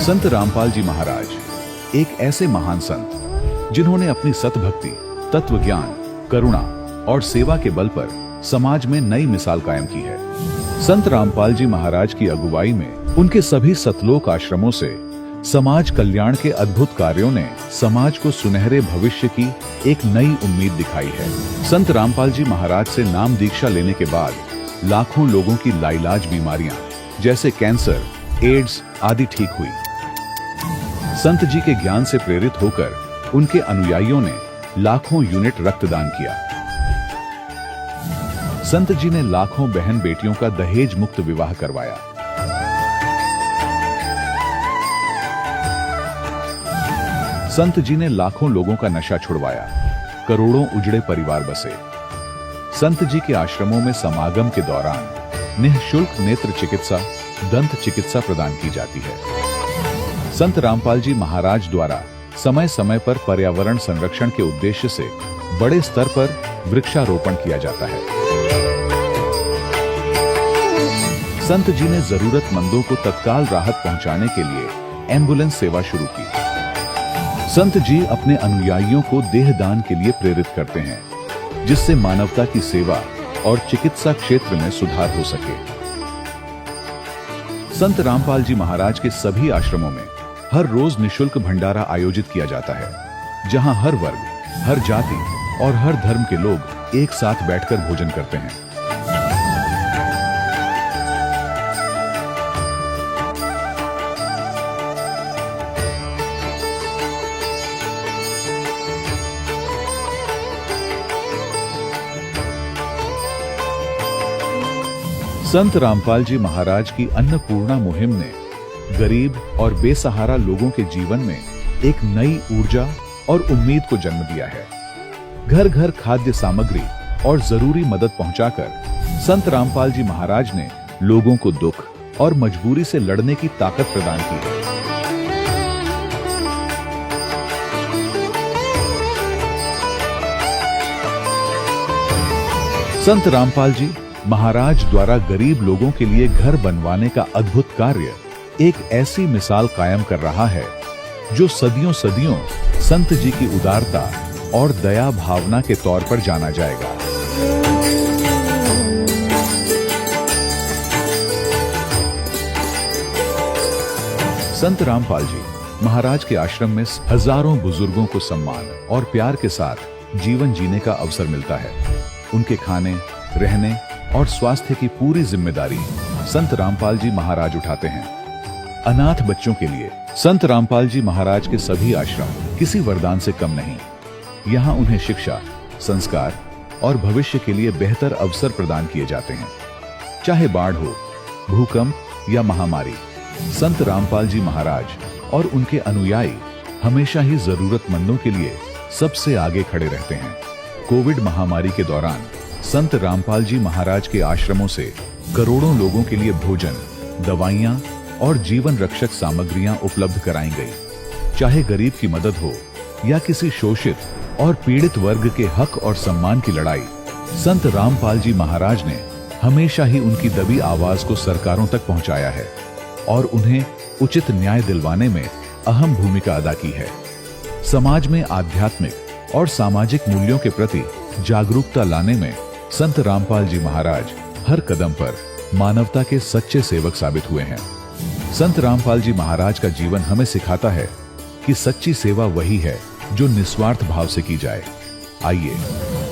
संत रामपाल जी महाराज एक ऐसे महान संत जिन्होंने अपनी सतभक्ति, तत्व ज्ञान, करुणा और सेवा के बल पर समाज में नई मिसाल कायम की है। संत रामपाल जी महाराज की अगुवाई में उनके सभी सतलोक आश्रमों से समाज कल्याण के अद्भुत कार्यों ने समाज को सुनहरे भविष्य की एक नई उम्मीद दिखाई है। संत रामपाल जी महाराज से नाम दीक्षा लेने के बाद लाखों लोगों की लाइलाज बीमारियां जैसे कैंसर, एड्स आदि ठीक हुई। संत जी के ज्ञान से प्रेरित होकर उनके अनुयायियों ने लाखों यूनिट रक्तदान किया। संत जी ने लाखों बहन बेटियों का दहेज मुक्त विवाह करवाया। संत जी ने लाखों लोगों का नशा छुड़वाया, करोड़ों उजड़े परिवार बसे। संत जी के आश्रमों में समागम के दौरान निःशुल्क नेत्र चिकित्सा, दंत चिकित्सा प्रदान की जाती है। संत रामपाल जी महाराज द्वारा समय समय पर पर्यावरण संरक्षण के उद्देश्य से बड़े स्तर पर वृक्षारोपण किया जाता है। संत जी ने जरूरतमंदों को तत्काल राहत पहुंचाने के लिए एम्बुलेंस सेवा शुरू की। संत जी अपने अनुयायियों को देहदान के लिए प्रेरित करते हैं, जिससे मानवता की सेवा और चिकित्सा क्षेत्र में सुधार हो सके। संत रामपाल जी महाराज के सभी आश्रमों में हर रोज निःशुल्क भंडारा आयोजित किया जाता है, जहां हर वर्ग, हर जाति और हर धर्म के लोग एक साथ बैठकर भोजन करते हैं। संत रामपाल जी महाराज की अन्नपूर्णा मुहिम ने गरीब और बेसहारा लोगों के जीवन में एक नई ऊर्जा और उम्मीद को जन्म दिया है। घर घर खाद्य सामग्री और जरूरी मदद पहुंचाकर संत रामपाल जी महाराज ने लोगों को दुख और मजबूरी से लड़ने की ताकत प्रदान की है। संत रामपाल जी महाराज द्वारा गरीब लोगों के लिए घर बनवाने का अद्भुत कार्य एक ऐसी मिसाल कायम कर रहा है जो सदियों सदियों संत जी की उदारता और दया भावना के तौर पर जाना जाएगा। संत रामपाल जी महाराज के आश्रम में हजारों बुजुर्गों को सम्मान और प्यार के साथ जीवन जीने का अवसर मिलता है। उनके खाने, रहने और स्वास्थ्य की पूरी जिम्मेदारी संत रामपाल जी महाराज उठाते हैं। अनाथ बच्चों के लिए संत रामपाल जी महाराज के सभी आश्रम किसी वरदान से कम नहीं। यहाँ उन्हें शिक्षा, संस्कार और भविष्य के लिए बेहतर अवसर प्रदान किए जाते हैं। चाहे बाढ़ हो, भूकंप या महामारी, संत रामपाल जी महाराज और उनके अनुयायी हमेशा ही जरूरतमंदों के लिए सबसे आगे खड़े रहते हैं। कोविड महामारी के दौरान संत रामपाल जी महाराज के आश्रमों से करोड़ों लोगों के लिए भोजन, दवाइयां और जीवन रक्षक सामग्रियां उपलब्ध कराई गई। चाहे गरीब की मदद हो या किसी शोषित और पीड़ित वर्ग के हक और सम्मान की लड़ाई, संत रामपाल जी महाराज ने हमेशा ही उनकी दबी आवाज को सरकारों तक पहुंचाया है और उन्हें उचित न्याय दिलवाने में अहम भूमिका अदा की है। समाज में आध्यात्मिक और सामाजिक मूल्यों के प्रति जागरूकता लाने में संत रामपाल जी महाराज हर कदम पर मानवता के सच्चे सेवक साबित हुए हैं। संत रामपाल जी महाराज का जीवन हमें सिखाता है कि सच्ची सेवा वही है जो निस्वार्थ भाव से की जाए। आइए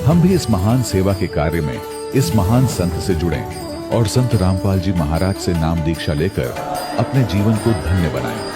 हम भी इस महान सेवा के कार्य में इस महान संत से जुड़ें और संत रामपाल जी महाराज से नाम दीक्षा लेकर अपने जीवन को धन्य बनाएं।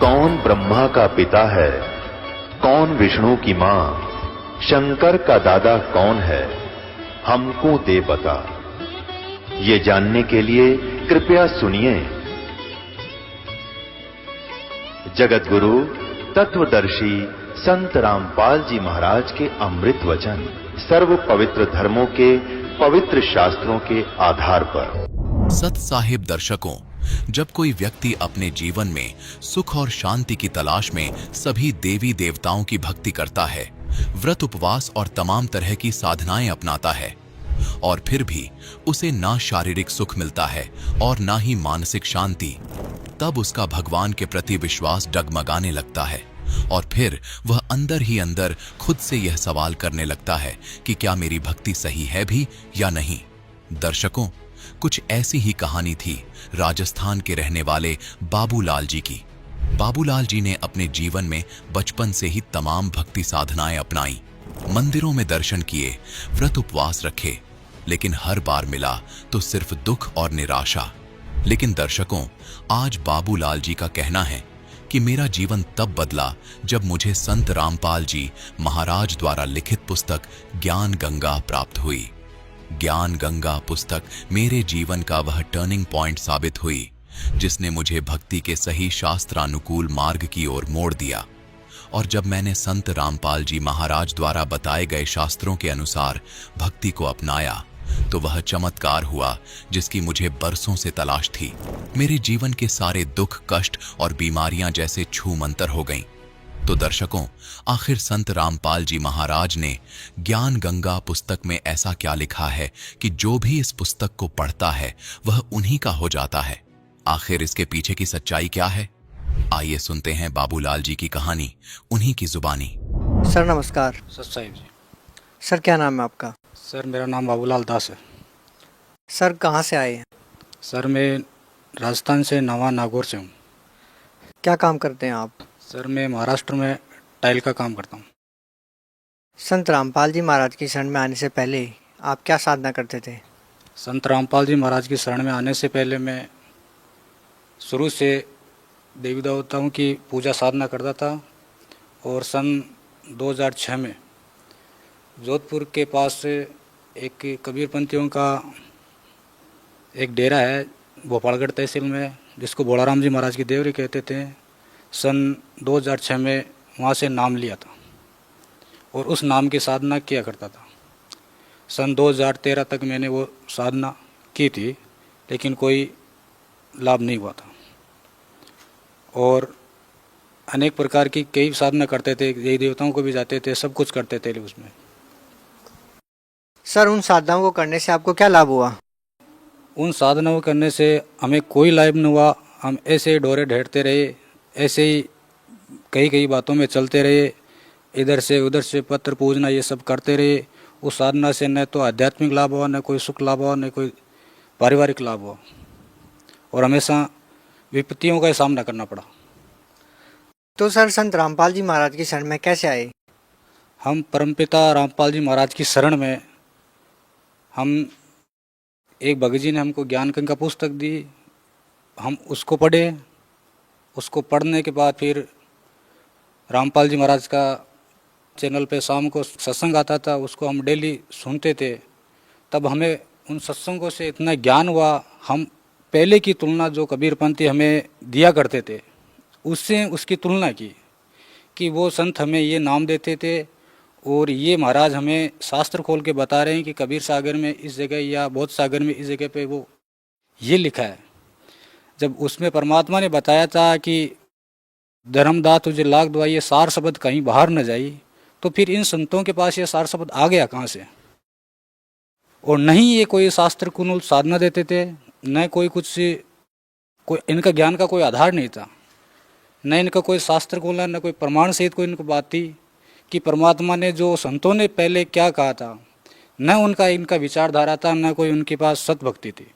कौन ब्रह्मा का पिता है, कौन विष्णु की मां, शंकर का दादा कौन है, हमको दे बता। ये जानने के लिए कृपया सुनिए। जगत गुरु तत्वदर्शी संत रामपाल जी महाराज के अमृत वचन सर्व पवित्र धर्मों के पवित्र शास्त्रों के आधार पर। सत साहिब दर्शकों, जब कोई व्यक्ति अपने जीवन में सुख और शांति की तलाश में सभी देवी देवताओं की भक्ति करता है, व्रत उपवास और तमाम तरह की साधनाएं अपनाता है, और फिर भी उसे ना शारीरिक सुख मिलता है और ना ही मानसिक शांति, तब उसका भगवान के प्रति विश्वास डगमगाने लगता है और फिर वह अंदर ही अंदर खुद से यह सवाल करने लगता है कि क्या मेरी भक्ति सही है भी या नहीं। दर्शकों, कुछ ऐसी ही कहानी थी राजस्थान के रहने वाले बाबूलाल जी की। बाबूलाल जी ने अपने जीवन में बचपन से ही तमाम भक्ति साधनाएं अपनाई, मंदिरों में दर्शन किए, व्रत उपवास रखे, लेकिन हर बार मिला तो सिर्फ दुख और निराशा। लेकिन दर्शकों, आज बाबूलाल जी का कहना है कि मेरा जीवन तब बदला जब मुझे संत रामपाल जी महाराज द्वारा लिखित पुस्तक ज्ञान गंगा प्राप्त हुई। ज्ञान गंगा पुस्तक मेरे जीवन का वह टर्निंग पॉइंट साबित हुई जिसने मुझे भक्ति के सही शास्त्रानुकूल मार्ग की ओर मोड़ दिया। और जब मैंने संत रामपाल जी महाराज द्वारा बताए गए शास्त्रों के अनुसार भक्ति को अपनाया तो वह चमत्कार हुआ जिसकी मुझे बरसों से तलाश थी। मेरे जीवन के सारे दुख, कष्ट और बीमारियां जैसे छूमंतर हो गईं। तो दर्शकों, आखिर संत रामपाल जी महाराज ने ज्ञान गंगा पुस्तक में ऐसा क्या लिखा है कि जो भी इस पुस्तक को पढ़ता है वह उन्हीं का हो जाता है। आखिर इसके पीछे की सच्चाई क्या है? आइए सुनते हैं बाबूलाल जी की कहानी उन्हीं की जुबानी। सर नमस्कार। सत साहिब जी। सर क्या नाम है आपका? सर मेरा नाम बाबूलाल दास है। सर कहाँ से आए हैं? सर मैं राजस्थान से नवा नागौर से हूँ। क्या काम करते हैं आप? सर मैं महाराष्ट्र में टाइल का काम करता हूँ। संत रामपाल जी महाराज की शरण में आने से पहले आप क्या साधना करते थे? संत रामपाल जी महाराज की शरण में आने से पहले मैं शुरू से देवी देवताओं की पूजा साधना करता था, और सन 2006 में जोधपुर के पास से एक कबीरपंथियों का एक डेरा है भोपालगढ़ तहसील में, जिसको बोलाराम जी महाराज की देवरी कहते थे। सन 2006 में वहाँ से नाम लिया था और उस नाम की साधना किया करता था। सन 2013 तक मैंने वो साधना की थी, लेकिन कोई लाभ नहीं हुआ था, और अनेक प्रकार की कई साधना करते थे, देवी देवताओं को भी जाते थे, सब कुछ करते थे उसमें। सर उन साधनाओं को करने से आपको क्या लाभ हुआ? उन साधनाओं को करने से हमें कोई लाभ नहीं हुआ। हम ऐसे ही डोरे ढेरते रहे, ऐसे ही कई कई बातों में चलते रहे, इधर से उधर से पत्र पूजना ये सब करते रहे। उस साधना से न तो आध्यात्मिक लाभ हुआ, न कोई सुख लाभ हुआ, न कोई पारिवारिक लाभ हुआ, और हमेशा विपत्तियों का सामना करना पड़ा। तो सर संत रामपाल जी महाराज की शरण में कैसे आए? हम परमपिता रामपाल जी महाराज की शरण में हम एक भगत जी ने हमको ज्ञान गंगा पुस्तक दी, हम उसको पढ़े। उसको पढ़ने के बाद फिर रामपाल जी महाराज का चैनल पे शाम को सत्संग आता था, उसको हम डेली सुनते थे। तब हमें उन सत्संगों से इतना ज्ञान हुआ, हम पहले की तुलना जो कबीरपंथी हमें दिया करते थे उससे उसकी तुलना की कि वो संत हमें ये नाम देते थे, और ये महाराज हमें शास्त्र खोल के बता रहे हैं कि कबीर सागर में इस जगह या बोध सागर में इस जगह पे वो ये लिखा है। जब उसमें परमात्मा ने बताया था कि धर्मदास तुझे लाख दुआ, ये सार शब्द कहीं बाहर न जाई, तो फिर इन संतों के पास ये सार शब्द आ गया कहाँ से? और नहीं ये कोई शास्त्र कुनूल साधना देते थे, न कोई कुछ, कोई इनका ज्ञान का कोई आधार नहीं था, न इनका कोई शास्त्र खोला, न कोई प्रमाण सहित कोई इनको बात थी कि परमात्मा ने जो संतों ने पहले क्या कहा था, न उनका इनका विचारधारा था, न कोई उनके पास सतभक्ति थी।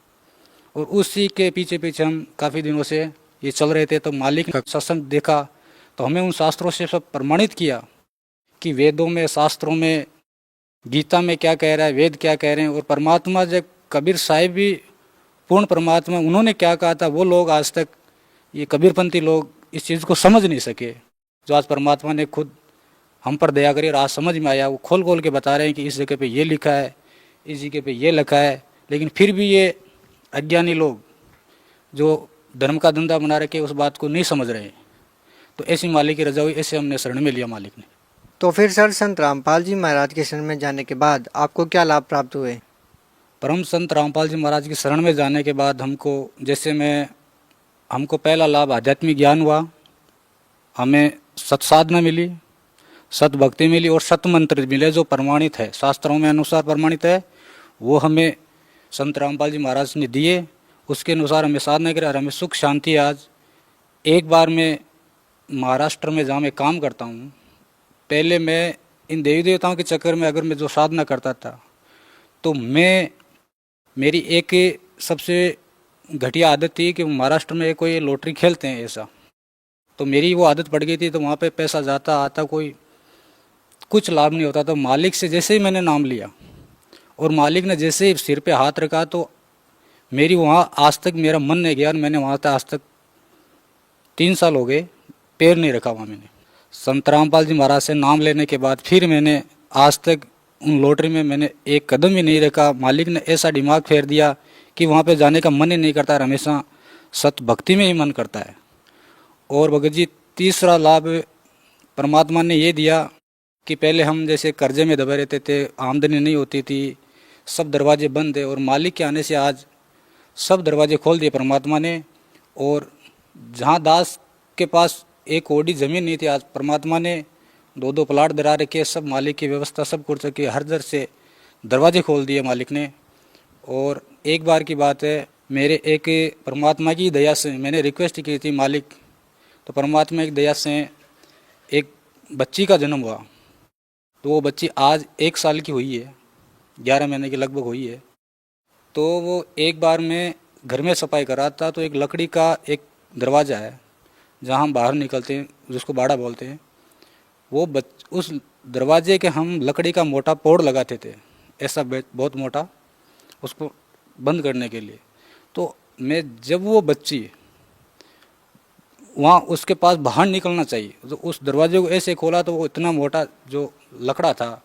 और उसी के पीछे पीछे हम काफ़ी दिनों से ये चल रहे थे। तो मालिक का सत्संग देखा तो हमें उन शास्त्रों से सब प्रमाणित किया कि वेदों में, शास्त्रों में, गीता में क्या कह रहा है, वेद क्या कह रहे हैं, और परमात्मा जब कबीर साहिब भी पूर्ण परमात्मा उन्होंने क्या कहा था, वो लोग आज तक ये कबीरपंथी लोग इस चीज़ को समझ नहीं सके, जो आज परमात्मा ने खुद हम पर दया करी और आज समझ में आया, वो खोल खोल के बता रहे हैं कि इस जगह पे ये लिखा है, इस जगह पे ये लिखा है, लेकिन फिर भी ये अज्ञानी लोग जो धर्म का धंधा बना रखे उस बात को नहीं समझ रहे हैं। तो ऐसी मालिक की रजा हुई, ऐसे हमने शरण में लिया मालिक ने। तो फिर सर संत रामपाल जी महाराज के शरण में जाने के बाद आपको क्या लाभ प्राप्त हुए? परम संत रामपाल जी महाराज की शरण में जाने के बाद हमको पहला लाभ आध्यात्मिक ज्ञान हुआ, हमें सत्साधना मिली, सत भक्ति मिली और सत मंत्र मिले जो प्रमाणित है, शास्त्रों में अनुसार प्रमाणित है, वो हमें संत रामपाल जी महाराज ने दिए। उसके अनुसार हमें साधना करें और हमें सुख शांति। आज एक बार मैं महाराष्ट्र में जहाँ मैं काम करता हूँ, पहले मैं इन देवी देवताओं के चक्कर में अगर मैं जो साधना करता था तो मेरी एक सबसे घटिया आदत थी कि महाराष्ट्र में कोई लॉटरी खेलते हैं ऐसा, तो मेरी वो आदत पड़ गई थी। तो वहाँ पे पैसा जाता आता कोई कुछ लाभ नहीं होता। तो मालिक से जैसे ही मैंने नाम लिया और मालिक ने जैसे ही सिर पे हाथ रखा तो मेरी वहाँ आज तक मेरा मन नहीं गया और मैंने वहाँ तक आज तक 3 साल हो गए पैर नहीं रखा वहाँ मैंने। संत रामपाल जी महाराज से नाम लेने के बाद फिर मैंने आज तक उन लॉटरी में मैंने एक कदम ही नहीं रखा। मालिक ने ऐसा दिमाग फेर दिया कि वहाँ पे जाने का मन ही नहीं करता, हमेशा सत भक्ति में ही मन करता है। और भगत जी तीसरा लाभ परमात्मा ने ये दिया कि पहले हम जैसे कर्जे में दबे रहते थे, आमदनी नहीं होती थी, सब दरवाजे बंद थे, और मालिक के आने से आज सब दरवाजे खोल दिए परमात्मा ने। और जहाँ दास के पास एक ओडी ज़मीन नहीं थी, आज परमात्मा ने 2-2 प्लाट दरा रखे, सब मालिक की व्यवस्था सब कर सके, हर दर से दरवाजे खोल दिए मालिक ने। और एक बार की बात है, मेरे एक परमात्मा की दया से मैंने रिक्वेस्ट की थी मालिक, तो परमात्मा की दया से एक बच्ची का जन्म हुआ। तो वो बच्ची आज 1 साल की हुई है, 11 महीने की लगभग हुई है। तो वो एक बार मैं घर में सफाई कर रहा था, तो एक लकड़ी का एक दरवाज़ा है जहाँ हम बाहर निकलते हैं, जिसको बाड़ा बोलते हैं, उस दरवाजे के हम लकड़ी का मोटा पोड़ लगाते थे, ऐसा बहुत मोटा, उसको बंद करने के लिए। तो मैं जब वो बच्ची वहाँ उसके पास बाहर निकलना चाहिए, तो उस दरवाजे को ऐसे खोला तो वो इतना मोटा जो लकड़ा था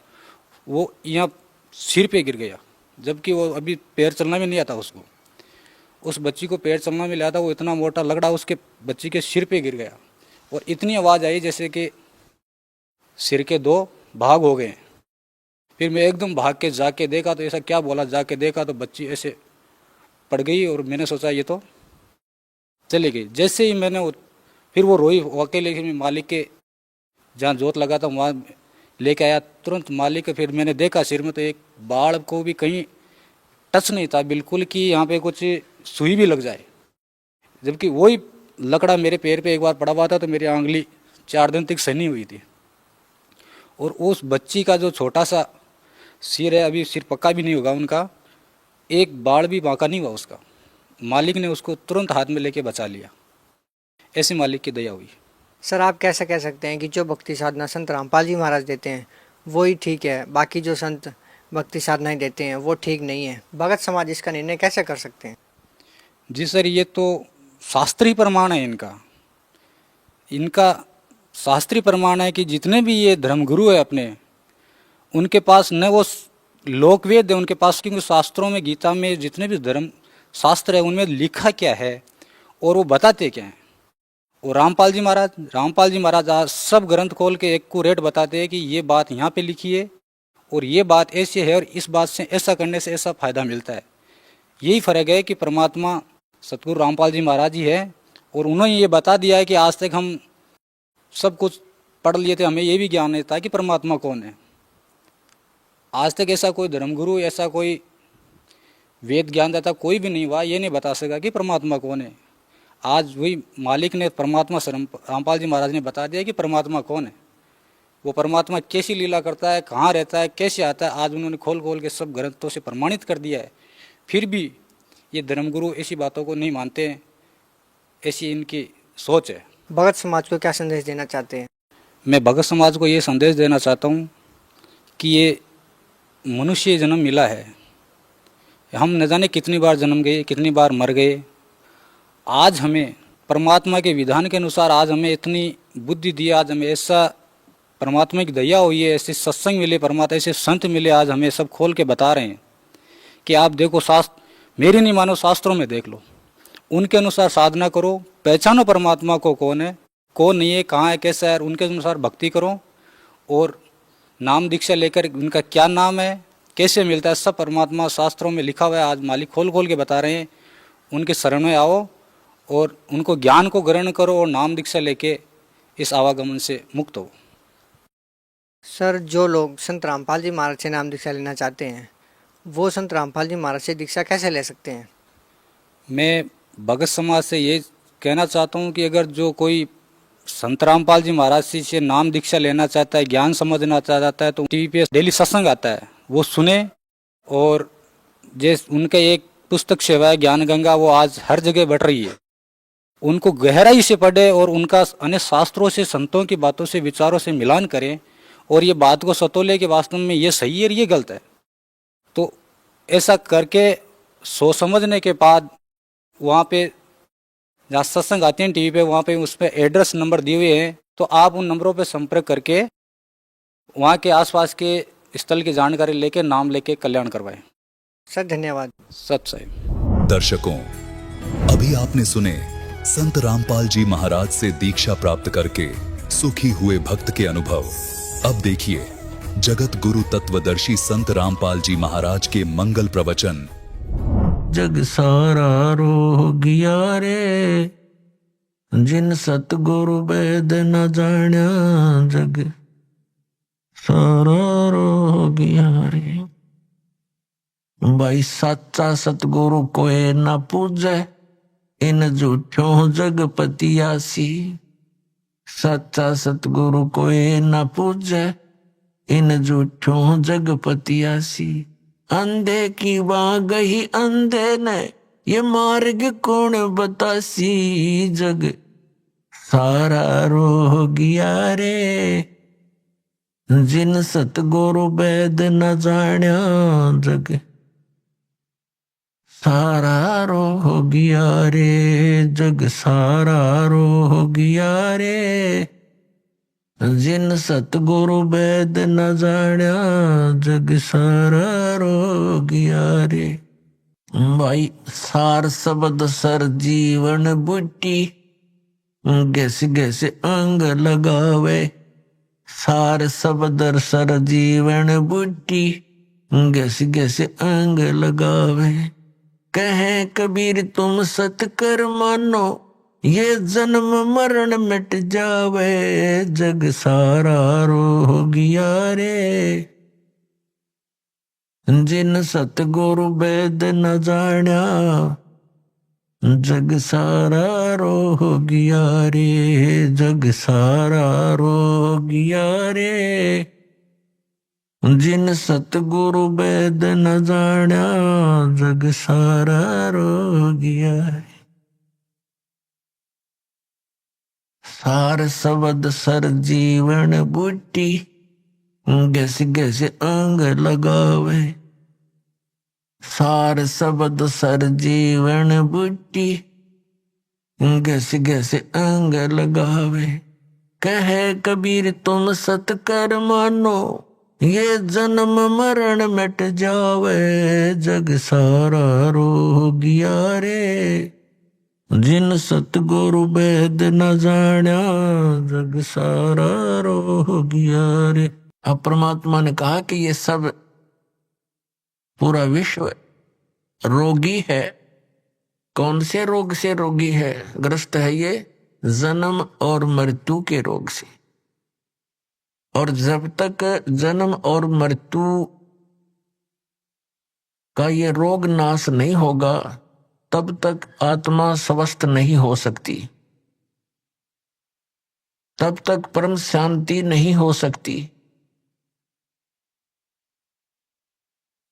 वो यहाँ सिर पे गिर गया, जबकि वो अभी पैर चलना भी नहीं आता उसको। उस बच्ची को पैर चलना भी नहीं आता, वो इतना मोटा लकड़ा उसके बच्ची के सिर पे गिर गया और इतनी आवाज़ आई जैसे कि सिर के 2 भाग हो गए। फिर मैं एकदम भाग के जाके देखा तो ऐसा क्या बोला, जाके देखा तो बच्ची ऐसे पड़ गई और मैंने सोचा ये तो चली गई। जैसे ही मैंने फिर वो रोई अकेले, मैं मालिक के जहाँ जोत लगा था वहाँ लेके आया तुरंत मालिक के। फिर मैंने देखा सिर में तो एक बाल को भी कहीं टच नहीं था बिल्कुल कि यहाँ पे कुछ सुई भी लग जाए, जबकि वही लकड़ा मेरे पैर पे एक बार पड़ा हुआ था तो मेरी आंगली 4 दिन तक सनी हुई थी। और उस बच्ची का जो छोटा सा सिर है, अभी सिर पक्का भी नहीं होगा उनका, एक बाल भी बांका नहीं हुआ उसका। मालिक ने उसको तुरंत हाथ में लेके बचा लिया, ऐसे मालिक की दया हुई। सर आप कैसे कह सकते हैं कि जो भक्ति साधना संत रामपाल जी महाराज देते हैं वो ही ठीक है, बाकी जो संत भक्ति साधनाएं देते हैं वो ठीक नहीं है? भगत समाज इसका निर्णय कैसे कर सकते हैं? जी सर, ये तो शास्त्रीय प्रमाण है इनका शास्त्रीय प्रमाण है कि जितने भी ये धर्मगुरु है अपने, उनके पास न वो लोकवेद है उनके पास, क्योंकि शास्त्रों में गीता में जितने भी धर्म शास्त्र है उनमें लिखा क्या है और वो बताते क्या हैं। और रामपाल जी महाराज आज सब ग्रंथ खोल के एक को रेट बताते हैं कि ये बात यहाँ पे लिखी है और ये बात ऐसी है और इस बात से ऐसा करने से ऐसा फायदा मिलता है। यही फर्क है कि परमात्मा सतगुरु रामपाल जी महाराज ही है और उन्होंने ये बता दिया है कि आज तक हम सब कुछ पढ़ लिए थे, हमें ये भी ज्ञान नहीं था कि परमात्मा कौन है। आज तक ऐसा कोई धर्मगुरु, ऐसा कोई वेद ज्ञानदाता कोई भी नहीं हुआ, ये नहीं बता सका कि परमात्मा कौन है। आज वही मालिक ने परमात्मा रामपाल जी महाराज ने बता दिया कि परमात्मा कौन है, वो परमात्मा कैसी लीला करता है, कहाँ रहता है, कैसे आता है, आज उन्होंने खोल खोल के सब ग्रंथों से प्रमाणित कर दिया है। फिर भी ये धर्मगुरु ऐसी बातों को नहीं मानते हैं, ऐसी इनकी सोच है। भगत समाज को क्या संदेश देना चाहते हैं? मैं भगत समाज को ये संदेश देना चाहता हूँ कि ये मनुष्य जन्म मिला है, हम न जाने कितनी बार जन्म गए, कितनी बार मर गए। आज हमें परमात्मा के विधान के अनुसार आज हमें इतनी बुद्धि दी, आज हमें ऐसा परमात्मा की दया हुई है, ऐसे सत्संग मिले, परमात्मा ऐसे संत मिले, आज हमें सब खोल के बता रहे हैं कि आप देखो, शास्त्र मेरी नहीं मानो, शास्त्रों में देख लो, उनके अनुसार साधना करो, पहचानो परमात्मा को कौन है कौन नहीं है, कहाँ है कैसा है, उनके अनुसार भक्ति करो और नाम दीक्षा लेकर उनका क्या नाम है कैसे मिलता है सब परमात्मा शास्त्रों में लिखा हुआ है। आज मालिक खोल खोल के बता रहे हैं, उनके शरण में आओ और उनको ज्ञान को ग्रहण करो और नाम दीक्षा लेके इस आवागमन से मुक्त हो। सर, जो लोग संत रामपाल जी महाराज से नाम दीक्षा लेना चाहते हैं वो संत रामपाल जी महाराज से दीक्षा कैसे ले सकते हैं? मैं भगत समाज से ये कहना चाहता हूँ कि अगर जो कोई संत रामपाल जी महाराज जी से नाम दीक्षा लेना चाहता है, ज्ञान समझना चाहता है, तो टीवी पे डेली सत्संग आता है वो सुने। और जैसे उनका एक पुस्तक सेवा है ज्ञान गंगा, वो आज हर जगह बढ़ रही है, उनको गहराई से पढ़े और उनका अन्य शास्त्रों से संतों की बातों से विचारों से मिलान करें और ये बात को सतोले कि वास्तव में ये सही है और ये गलत है। तो ऐसा करके सोच समझने के बाद वहाँ पे जहाँ सत्संग आते हैं टीवी पे, वहाँ पे उस पर एड्रेस नंबर दिए हुए हैं, तो आप उन नंबरों पे संपर्क करके वहाँ के आसपास के स्थल की जानकारी लेके नाम लेके कल्याण करवाएं। सर धन्यवाद। सत साहिब। दर्शकों, अभी आपने सुने संत रामपाल जी महाराज से दीक्षा प्राप्त करके सुखी हुए भक्त के अनुभव। अब देखिए जगत गुरु तत्वदर्शी संत रामपाल जी महाराज के मंगल प्रवचन। जग सारा रोगिया रे, जिन सतगुरु वेद न जाण्या, जग सारा रोगिया रे। भाई सच्चा सतगुरु कोई न पूजे, इन झूठों जगपतियासी। सच्चा सतगुरु कोई न पूजे, इन झूठों जगपतियासी। अंधे की वहां गई अंधे ने, ये मार्ग कौन बतासी। जग सारा रोगिया रे, जिन सतगुरु वेद न जाण्या, जग सारा रोगिया रे। जग सारा रोगिया रे, जिन सतगुरु वेद न जाण्या, जग सारा रोगिया रे। भाई सार शब्द सर जीवन बूटी, गैस गैस अंग लगावे। सार शब्द सर जीवन बूटी, गैस गैस अंग लगावे। कहे कबीर तुम सतकर मानो, ये जन्म मरण मिट जावे। जग सारा रोगिया रे, जिन सतगुरु वेद न जाण्या, जग सारा रोगिया रे। जग सारा रोगिया रे, जिन सतगुरु वेद न जाण्या, जग सारा रोगिया रे। सार शब्द सर जीवन बूटी, गैस गैस अंग लगावे। सार शब्द सर जीवन बूटी, गैस गैस अंग लगावे। कहे कबीर तुम सतकर मानो, ये जन्म मरण मिट जावे। जग सारा रोगिया रे, जिन सतगुरु वेद न जाण्या, जग सारा रोगिया रे। अब परमात्मा ने कहा कि ये सब पूरा विश्व रोगी है। कौन से रोग से रोगी है? ग्रस्त है ये जन्म और मृत्यु के रोग से। और जब तक जन्म और मृत्यु का ये रोग नाश नहीं होगा, तब तक आत्मा स्वस्थ नहीं हो सकती, तब तक परम शांति नहीं हो सकती।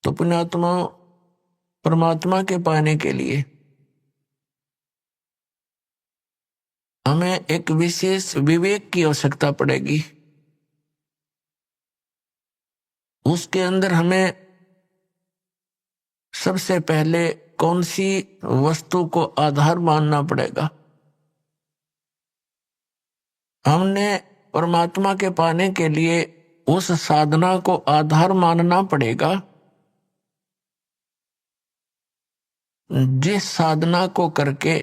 तो पुण्यात्मा परमात्मा के पाने के लिए हमें एक विशेष विवेक की आवश्यकता पड़ेगी। उसके अंदर हमें सबसे पहले कौन सी वस्तु को आधार मानना पड़ेगा? हमने परमात्मा के पाने के लिए उस साधना को आधार मानना पड़ेगा जिस साधना को करके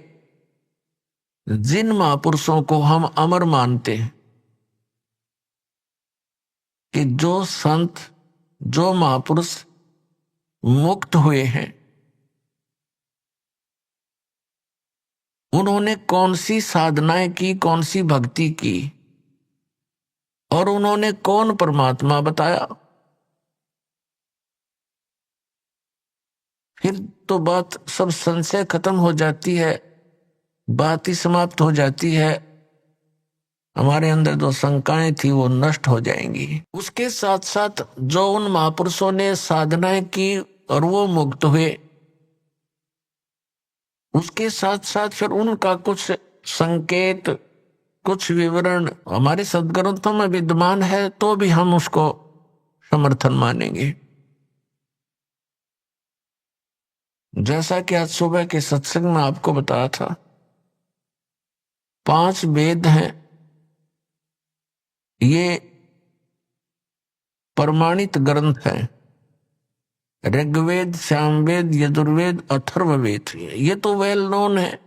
जिन महापुरुषों को हम अमर मानते हैं, कि जो संत, जो महापुरुष मुक्त हुए हैं, उन्होंने कौन सी साधनाएं की, कौन सी भक्ति की, और उन्होंने कौन परमात्मा बताया। फिर तो बात सब संशय खत्म हो जाती है, बात ही समाप्त हो जाती है। हमारे अंदर जो शंकाएं थी वो नष्ट हो जाएंगी। उसके साथ साथ जो उन महापुरुषों ने साधनाएं की और वो मुक्त हुए, उसके साथ साथ फिर उनका कुछ संकेत, कुछ विवरण हमारे सद्ग्रंथों में विद्यमान है, तो भी हम उसको समर्थन मानेंगे। जैसा कि आज सुबह के सत्संग में आपको बताया था, 5 वेद हैं, ये प्रमाणित ग्रंथ हैं। ऋग्वेद, सामवेद, यजुर्वेद, अथर्ववेद, ये तो वेल नोन है।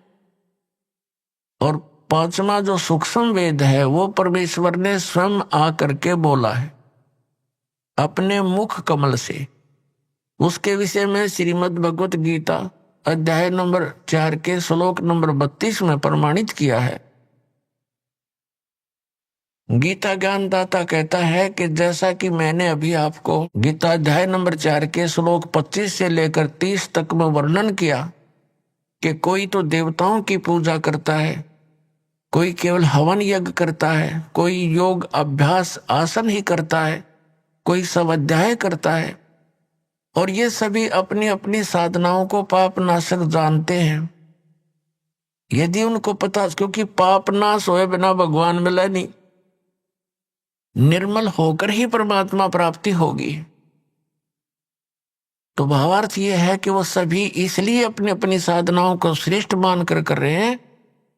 और 5वां जो सूक्ष्म वेद है वो परमेश्वर ने स्वयं आकर के बोला है अपने मुख कमल से। उसके विषय में श्रीमद् भगवत गीता अध्याय नंबर 4 के श्लोक नंबर 32 में प्रमाणित किया है। गीता ज्ञानदाता कहता है कि जैसा कि मैंने अभी आपको गीता अध्याय नंबर 4 के श्लोक 25 से लेकर 30 तक में वर्णन किया कि कोई तो देवताओं की पूजा करता है, कोई केवल हवन यज्ञ करता है, कोई योग अभ्यास आसन ही करता है, कोई स्वाध्याय करता है, और ये सभी अपनी अपनी साधनाओं को पाप नाशक जानते हैं। यदि उनको पता, क्योंकि पाप नाश होए बिना भगवान मिला नहीं, निर्मल होकर ही परमात्मा प्राप्ति होगी। तो भावार्थ यह है कि वो सभी इसलिए अपनी अपनी साधनाओं को श्रेष्ठ मानकर कर रहे हैं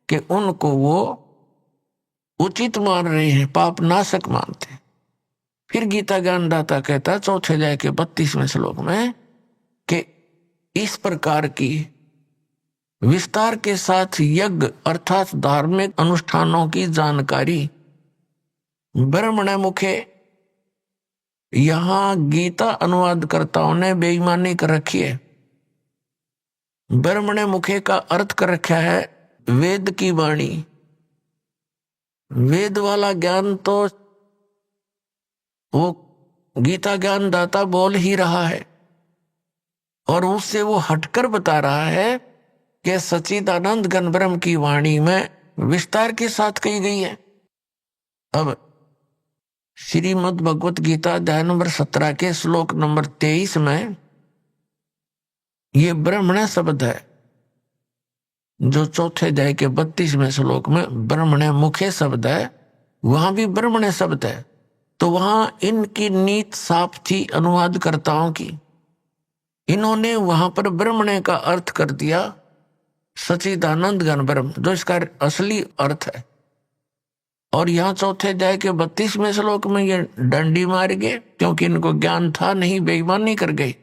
कि उनको वो उचित मान रहे हैं, पाप नाशक मानते हैं। फिर गीता ज्ञानदाता कहता है 4थे अध्याय के 32वें श्लोक में कि इस प्रकार की विस्तार के साथ यज्ञ अर्थात धार्मिक अनुष्ठानों की जानकारी ब्रह्मण मुखे, यहां गीता अनुवादकर्ताओं ने बेईमानी कर रखी है। ब्रह्मण मुखे का अर्थ कर रखा है वेद की वाणी। वेद वाला ज्ञान तो वो गीता ज्ञान दाता बोल ही रहा है, और उससे वो हटकर बता रहा है कि सच्चिदानंद घन ब्रह्म की वाणी में विस्तार के साथ कही गई है। अब श्रीमद् भगवत गीता अध्याय नंबर 17 के श्लोक नंबर 23 में ये ब्रह्मण शब्द है, जो 4थे अध्याय के 32वें श्लोक में ब्रह्मण मुखे शब्द है, वहां भी ब्रह्मण शब्द है। तो वहां इनकी नीत साफ थी अनुवादकर्ताओं की। इन्होंने वहां पर ब्रह्मण का अर्थ कर दिया सच्चिदानंद घन ब्रह्म, जो इसका असली अर्थ है। और यहाँ 4थे अध्याय के 32वें श्लोक में ये डंडी मार गए, क्योंकि इनको ज्ञान था नहीं, बेईमानी कर गए।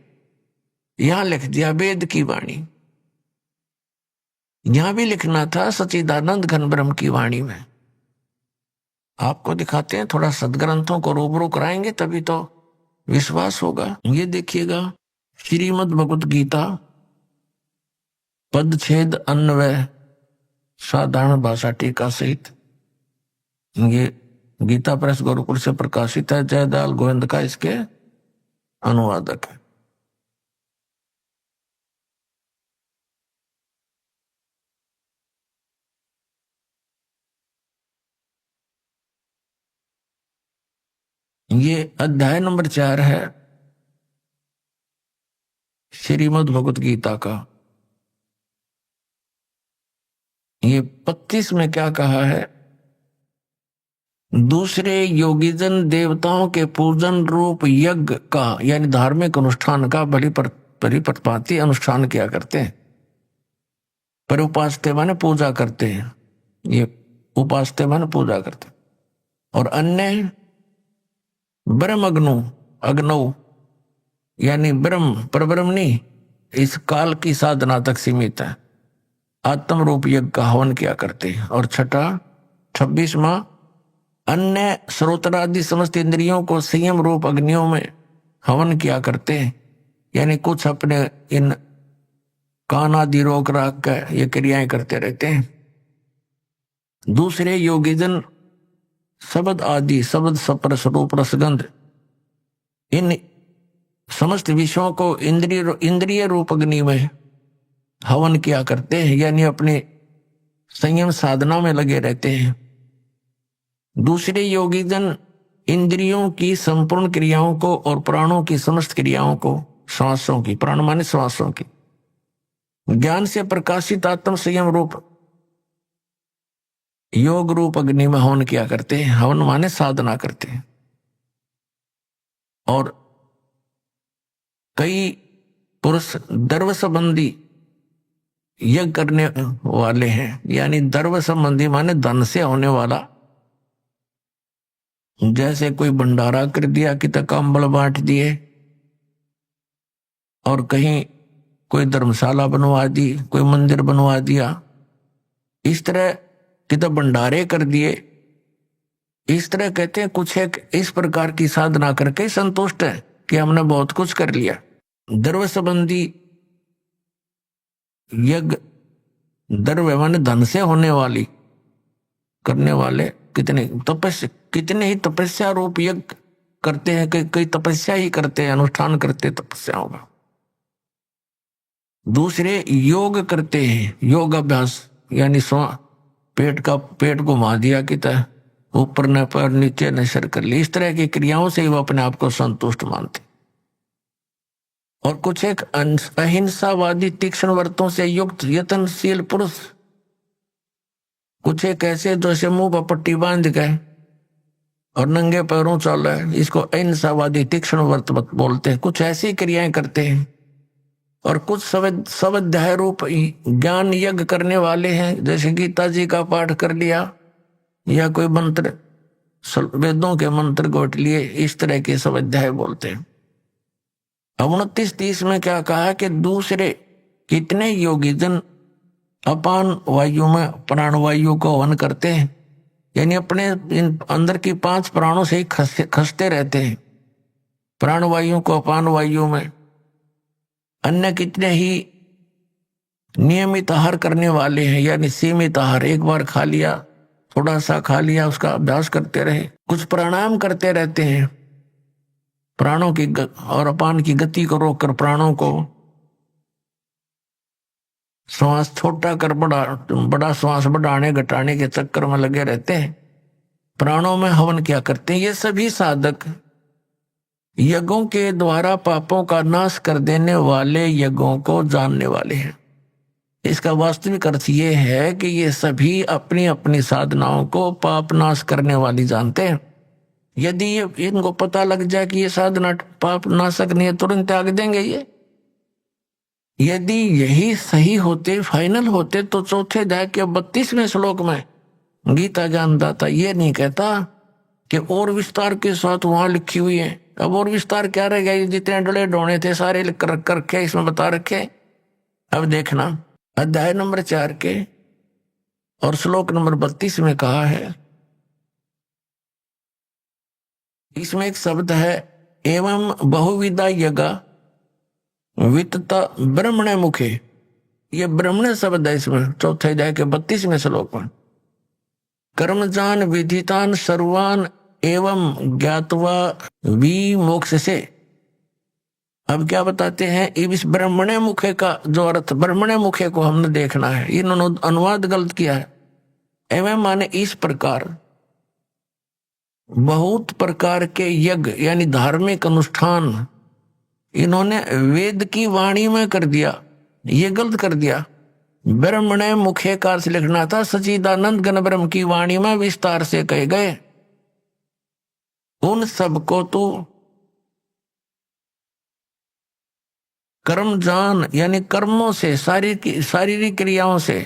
यहां लिख दिया वेद की वाणी, यहां भी लिखना था सच्चिदानंद घन ब्रह्म की वाणी में। आपको दिखाते हैं, थोड़ा सदग्रंथों को रूबरू कराएंगे तभी तो विश्वास होगा। ये देखिएगा श्रीमद् भगवत गीता पदच्छेद अन्वय साधारण भाषा टीका सहित, ये गीता प्रेस गुरुकुल से प्रकाशित है। जयदयाल गोविंद का इसके अनुवादक है। ये अध्याय नंबर 4 है श्रीमद् भगवत गीता का। ये 25 में क्या कहा है? दूसरे योगीजन देवताओं के पूजन रूप यज्ञ का यानी धार्मिक अनुष्ठान का परिपथपाती अनुष्ठान किया करते हैं। पर उपासते माने पूजा करते हैं। ये उपासते माने पूजा करते हैं। और अन्य ब्रह्म अग्नौ यानी ब्रह्म परब्रह्म नहीं, इस काल की साधना तक सीमित है, आत्म रूप यज्ञ का हवन किया करते हैं। और छठा 26वां अन्य श्रोत्रादि समस्त इंद्रियों को संयम रूप अग्नियों में हवन किया करते हैं, यानी कुछ अपने इन कान आदि रोक राख कर ये क्रियाएं करते रहते हैं। दूसरे योगीजन शब्द आदि शब्द सप्रस रूप रसगंध इन समस्त विषयों को इंद्रिय रूप अग्नि में हवन किया करते हैं, यानी अपने संयम साधना में लगे रहते हैं। दूसरे योगीजन इंद्रियों की संपूर्ण क्रियाओं को और प्राणों की समस्त क्रियाओं को, श्वासों की, प्राण माने श्वासों की, ज्ञान से प्रकाशित आत्म संयम रूप योग रूप अग्नि में हवन किया करते हैं। हवन माने साधना करते हैं। और कई पुरुष द्रव्य संबंधी यज्ञ करने वाले हैं, यानी द्रव्य संबंधी माने धन से होने वाला, जैसे कोई भंडारा कर दिया कि तक कंबल बांट दिए, और कहीं कोई धर्मशाला बनवा दी, कोई मंदिर बनवा दिया, इस तरह कि तो भंडारे कर दिए। इस तरह कहते हैं कुछ एक इस प्रकार की साधना करके संतुष्ट है कि हमने बहुत कुछ कर लिया। द्रव्य संबंधी यज्ञ, द्रव्य माने धन से होने वाली करने वाले कितने ही तपस्या रूप यज्ञ करते हैं, कई तपस्या ही करते हैं, अनुष्ठान करते तपस्याओं का। दूसरे योग करते हैं, योग अभ्यास, यानी पेट घुमा दिया कि ऊपर न पैर नीचे न सर कर ली, इस तरह की क्रियाओं से वो अपने आप को संतुष्ट मानते। और कुछ एक अहिंसावादी तीक्ष्ण व्रतों से युक्त यत्नशील पुरुष, कुछ एक ऐसे जैसे मुंह पर पट्टी बांध गए और नंगे पैरों चल रहे, इसको अहिंसावादी तीक्ष्ण व्रत बोलते हैं। कुछ ऐसी क्रियाएं करते हैं। और कुछ स्वाध्याय रूप ज्ञान यज्ञ करने वाले हैं, जैसे गीता जी का पाठ कर लिया या कोई मंत्र, वेदों के मंत्र गोट लिए, इस तरह के स्वाध्याय बोलते हैं। अब 29-30 में क्या कहा कि दूसरे कितने योगीजन अपान वायु में प्राण वायु को हवन करते हैं, यानी अपने इन अंदर की 5 प्राणों से ही खसते रहते हैं, प्राण वायु को अपान वायु में। अन्य कितने ही नियमित आहार करने वाले हैं, यानी सीमित आहार, एक बार खा लिया, थोड़ा सा खा लिया, उसका अभ्यास करते रहे। कुछ प्राणायाम करते रहते हैं, प्राणों की और अपान की गति को रोककर प्राणों को श्वास छोटा कर बड़ा श्वास बढ़ाने घटाने के चक्कर में लगे रहते हैं, प्राणों में हवन क्या करते हैं। ये सभी साधक यज्ञों के द्वारा पापों का नाश कर देने वाले यज्ञों को जानने वाले हैं। इसका वास्तविक अर्थ ये है कि ये सभी अपनी अपनी साधनाओं को पाप नाश करने वाली जानते हैं। यदि ये इनको पता लग जाए कि ये साधना पाप नाशक नहीं है, तुरंत त्याग देंगे ये। यदि यही सही होते, फाइनल होते, तो चौथे अध्याय के 32वें श्लोक में गीता ज्ञानदाता ये नहीं कहता कि और विस्तार के साथ वहां लिखी हुई है। अब और विस्तार क्या रह गया, जितने डले डोने थे सारे लिख कर रखे, इसमें बता रखे। अब देखना अध्याय नंबर 4 के और श्लोक नंबर 32 में कहा है, इसमें एक शब्द है एवं बहुविधा यज्ञ वित्त ब्रह्मणे मुखे। ये ब्रह्मणे शब्द है इसमें, चौथे अध्याय के 32वें श्लोक में। कर्मजान विधितान सर्वान एवं ज्ञातवा विमोक्ष से। अब क्या बताते हैं, इस ब्रह्मणे मुखे का जो अर्थ, ब्रह्मणे मुखे को हमने देखना है, इन्होंने अनुवाद गलत किया है। एवं माने इस प्रकार, बहुत प्रकार के यज्ञ यानी धार्मिक अनुष्ठान इन्होंने वेद की वाणी में कर दिया, ये गलत कर दिया। ब्रह्मणे मुखे का अर्थ लिखना था सच्चिदानंद घन ब्रह्म की वाणी में विस्तार से कहे गए। उन सबको तू कर्म जान, यानी कर्मों से, शारीरिक क्रियाओं से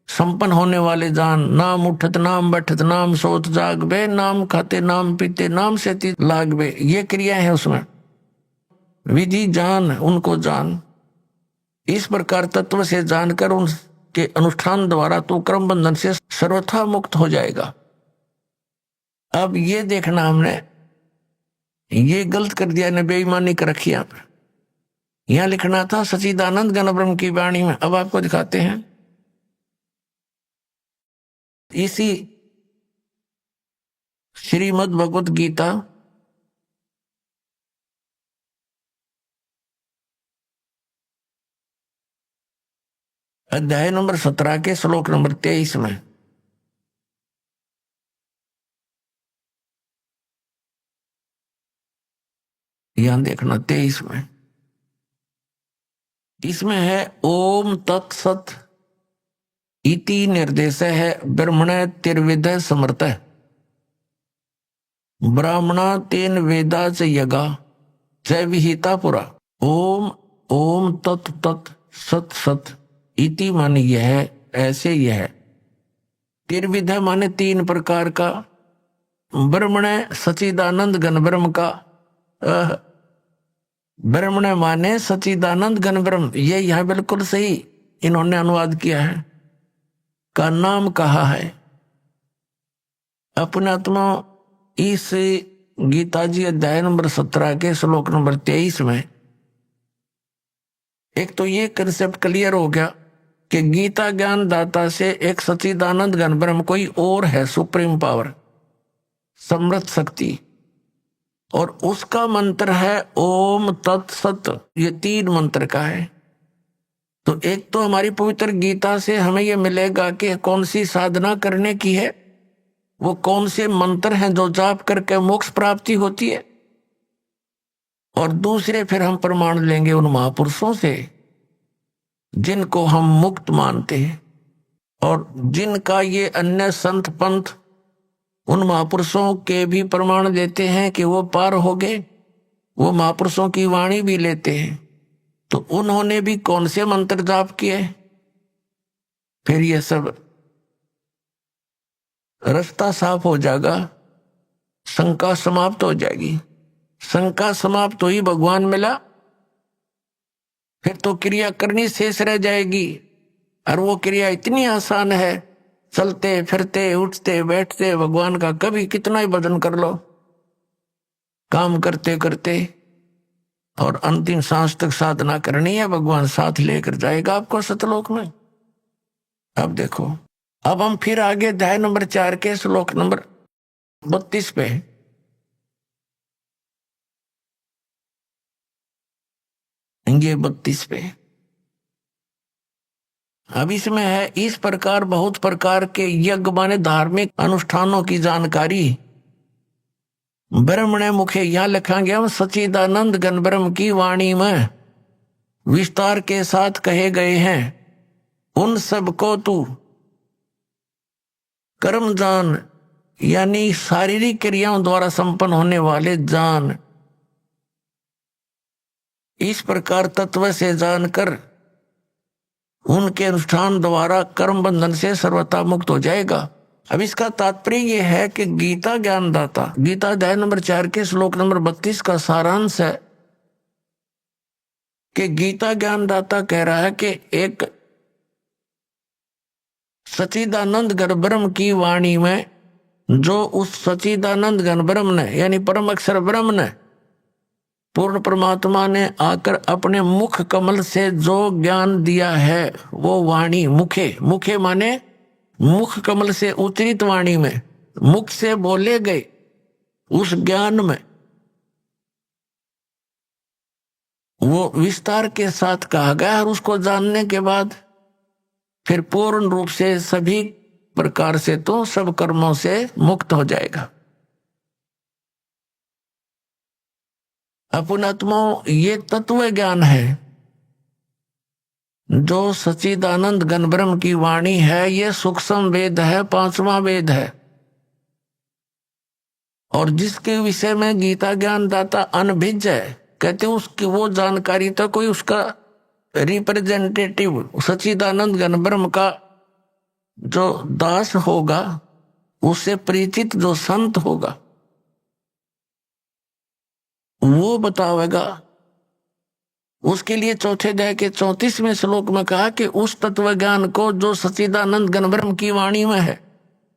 संपन्न होने वाले जान, नाम उठत नाम बैठत नाम सोत जाग बे, नाम खाते नाम पीते नाम से लाग बे, ये क्रिया है उसमें। विधि जान उनको जान, इस प्रकार तत्व से जानकर उनके अनुष्ठान द्वारा तो कर्म बंधन से सर्वथा मुक्त हो जाएगा। अब ये देखना हमने ये गलत कर दिया ने, बेईमानी कर रखी यहाँ पर। यहां लिखना था सच्चिदानंद घन ब्रह्म की वाणी में। अब आपको दिखाते हैं इसी श्रीमद् भगवत गीता अध्याय नंबर 17 के श्लोक नंबर 23 में। यहां देखना 23 में, इसमें है ओम तत्सत इति निर्देश है ब्रह्मण तिर्विद समर्थ ब्राह्मणा तेन वेदा च यगा च विहिता पुरा। ओम ओम तत् तत् सत सत इति माने यह, ऐसे यह, तिर्विद माने 3 प्रकार का, ब्रह्मण सच्चिदानंद घन ब्रह्म का, ब्रह्मण माने सच्चिदानंद घन ब्रह्म, ये यहां बिल्कुल सही इन्होंने अनुवाद किया है, का नाम कहा है। अपने आत्मा इस गीता जी अध्याय नंबर 17 के श्लोक नंबर 23 में एक तो ये कंसेप्ट क्लियर हो गया कि गीता ज्ञान दाता से एक सच्चिदानंद घन ब्रह्म कोई और है, सुप्रीम पावर, समृद्ध शक्ति, और उसका मंत्र है ओम तत्सत। ये 3 मंत्र का है। तो एक तो हमारी पवित्र गीता से हमें यह मिलेगा कि कौन सी साधना करने की है, वो कौन से मंत्र हैं जो जाप करके मोक्ष प्राप्ति होती है, और दूसरे फिर हम प्रमाण लेंगे उन महापुरुषों से जिनको हम मुक्त मानते हैं और जिनका ये अन्य संत पंथ उन महापुरुषों के भी प्रमाण देते हैं कि वो पार हो गए, वो महापुरुषों की वाणी भी लेते हैं। तो उन्होंने भी कौन से मंत्र जाप किए, फिर ये सब रास्ता साफ हो जाएगा, शंका समाप्त हो जाएगी। शंका समाप्त हुई, भगवान मिला, फिर तो क्रिया करनी शेष रह जाएगी। और वो क्रिया इतनी आसान है, चलते फिरते उठते बैठते भगवान का कभी कितना ही भजन कर लो, काम करते करते, और अंतिम सांस तक साधना करनी है, भगवान साथ लेकर जाएगा आपको सतलोक में। अब देखो, अब हम फिर आगे अध्याय नंबर 4 के श्लोक नंबर 32 पे, ये 32 पे, अब इसमें है इस प्रकार बहुत प्रकार के यज्ञ माने धार्मिक अनुष्ठानों की जानकारी ब्रह्मण मुखे यहां लिखा गया सच्चिदानंद घन ब्रह्म की वाणी में विस्तार के साथ कहे गए हैं। उन सब को तू कर्म जान, यानी शारीरिक क्रियाओं द्वारा संपन्न होने वाले जान। इस प्रकार तत्व से जानकर उनके अनुष्ठान द्वारा कर्म बंधन से सर्वथा मुक्त हो जाएगा। अब इसका तात्पर्य यह है कि गीता ज्ञानदाता, गीता अध्याय नंबर 4 के श्लोक नंबर 32 का सारांश है कि गीता ज्ञानदाता कह रहा है कि एक सच्चिदानंद घन ब्रह्म की वाणी में, जो उस सच्चिदानंद घन ब्रह्म ने यानी परम अक्षर ब्रह्म ने, पूर्ण परमात्मा ने आकर अपने मुख कमल से जो ज्ञान दिया है, वो वाणी मुखे, मुखे माने मुख कमल से उतरित वाणी में, मुख से बोले गए उस ज्ञान में वो विस्तार के साथ कहा गया, और उसको जानने के बाद फिर पूर्ण रूप से सभी प्रकार से तो सब कर्मों से मुक्त हो जाएगा। अपनात्मा ये तत्व ज्ञान है जो सच्चिदानंद घन ब्रह्म की वाणी है। ये सूक्ष्म वेद है, 5वां वेद है, और जिसके विषय में गीता ज्ञान दाता अनभिज्ञ है, कहते हैं उसकी वो जानकारी तो कोई उसका रिप्रेजेंटेटिव सच्चिदानंद घन ब्रह्म का जो दास होगा, उससे परिचित जो संत होगा, वो बतावेगा। उसके लिए चौथे अध्याय के 34वें श्लोक में कहा कि उस तत्व ज्ञान को जो सच्चिदानंद घन ब्रह्म की वाणी में है,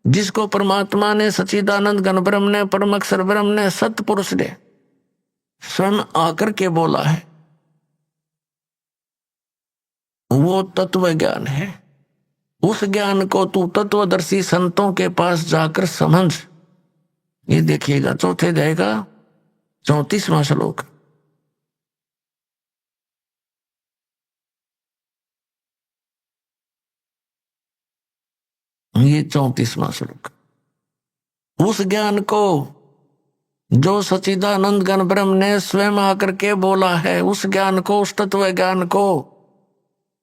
जिसको परमात्मा ने, सच्चिदानंद घन ब्रह्म ने, परम अक्षर ब्रह्म ने, सतपुरुष ने स्वयं आकर के बोला है, वो तत्व ज्ञान है। उस ज्ञान को तू तत्वदर्शी संतों के पास जाकर समझ। ये देखिएगा चौथे अध्याय का 34वां श्लोक। ये 34वां श्लोक। उस ज्ञान को जो सच्चिदानंद घन ब्रह्म ने स्वयं आकर के बोला है, उस ज्ञान को, उस तत्व ज्ञान को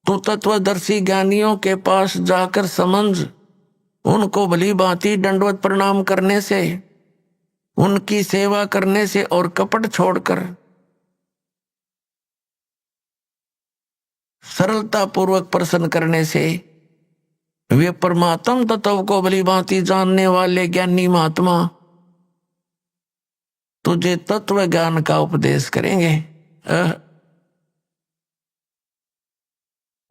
तू तत्वदर्शी ज्ञानियों के पास जाकर समझ। उनको भली भांति दंडवत प्रणाम करने से, उनकी सेवा करने से और कपट छोड़कर सरलता पूर्वक प्रसन्न करने से वे परमात्म तत्व को भली भांति जानने वाले ज्ञानी महात्मा तुझे तत्व ज्ञान का उपदेश करेंगे।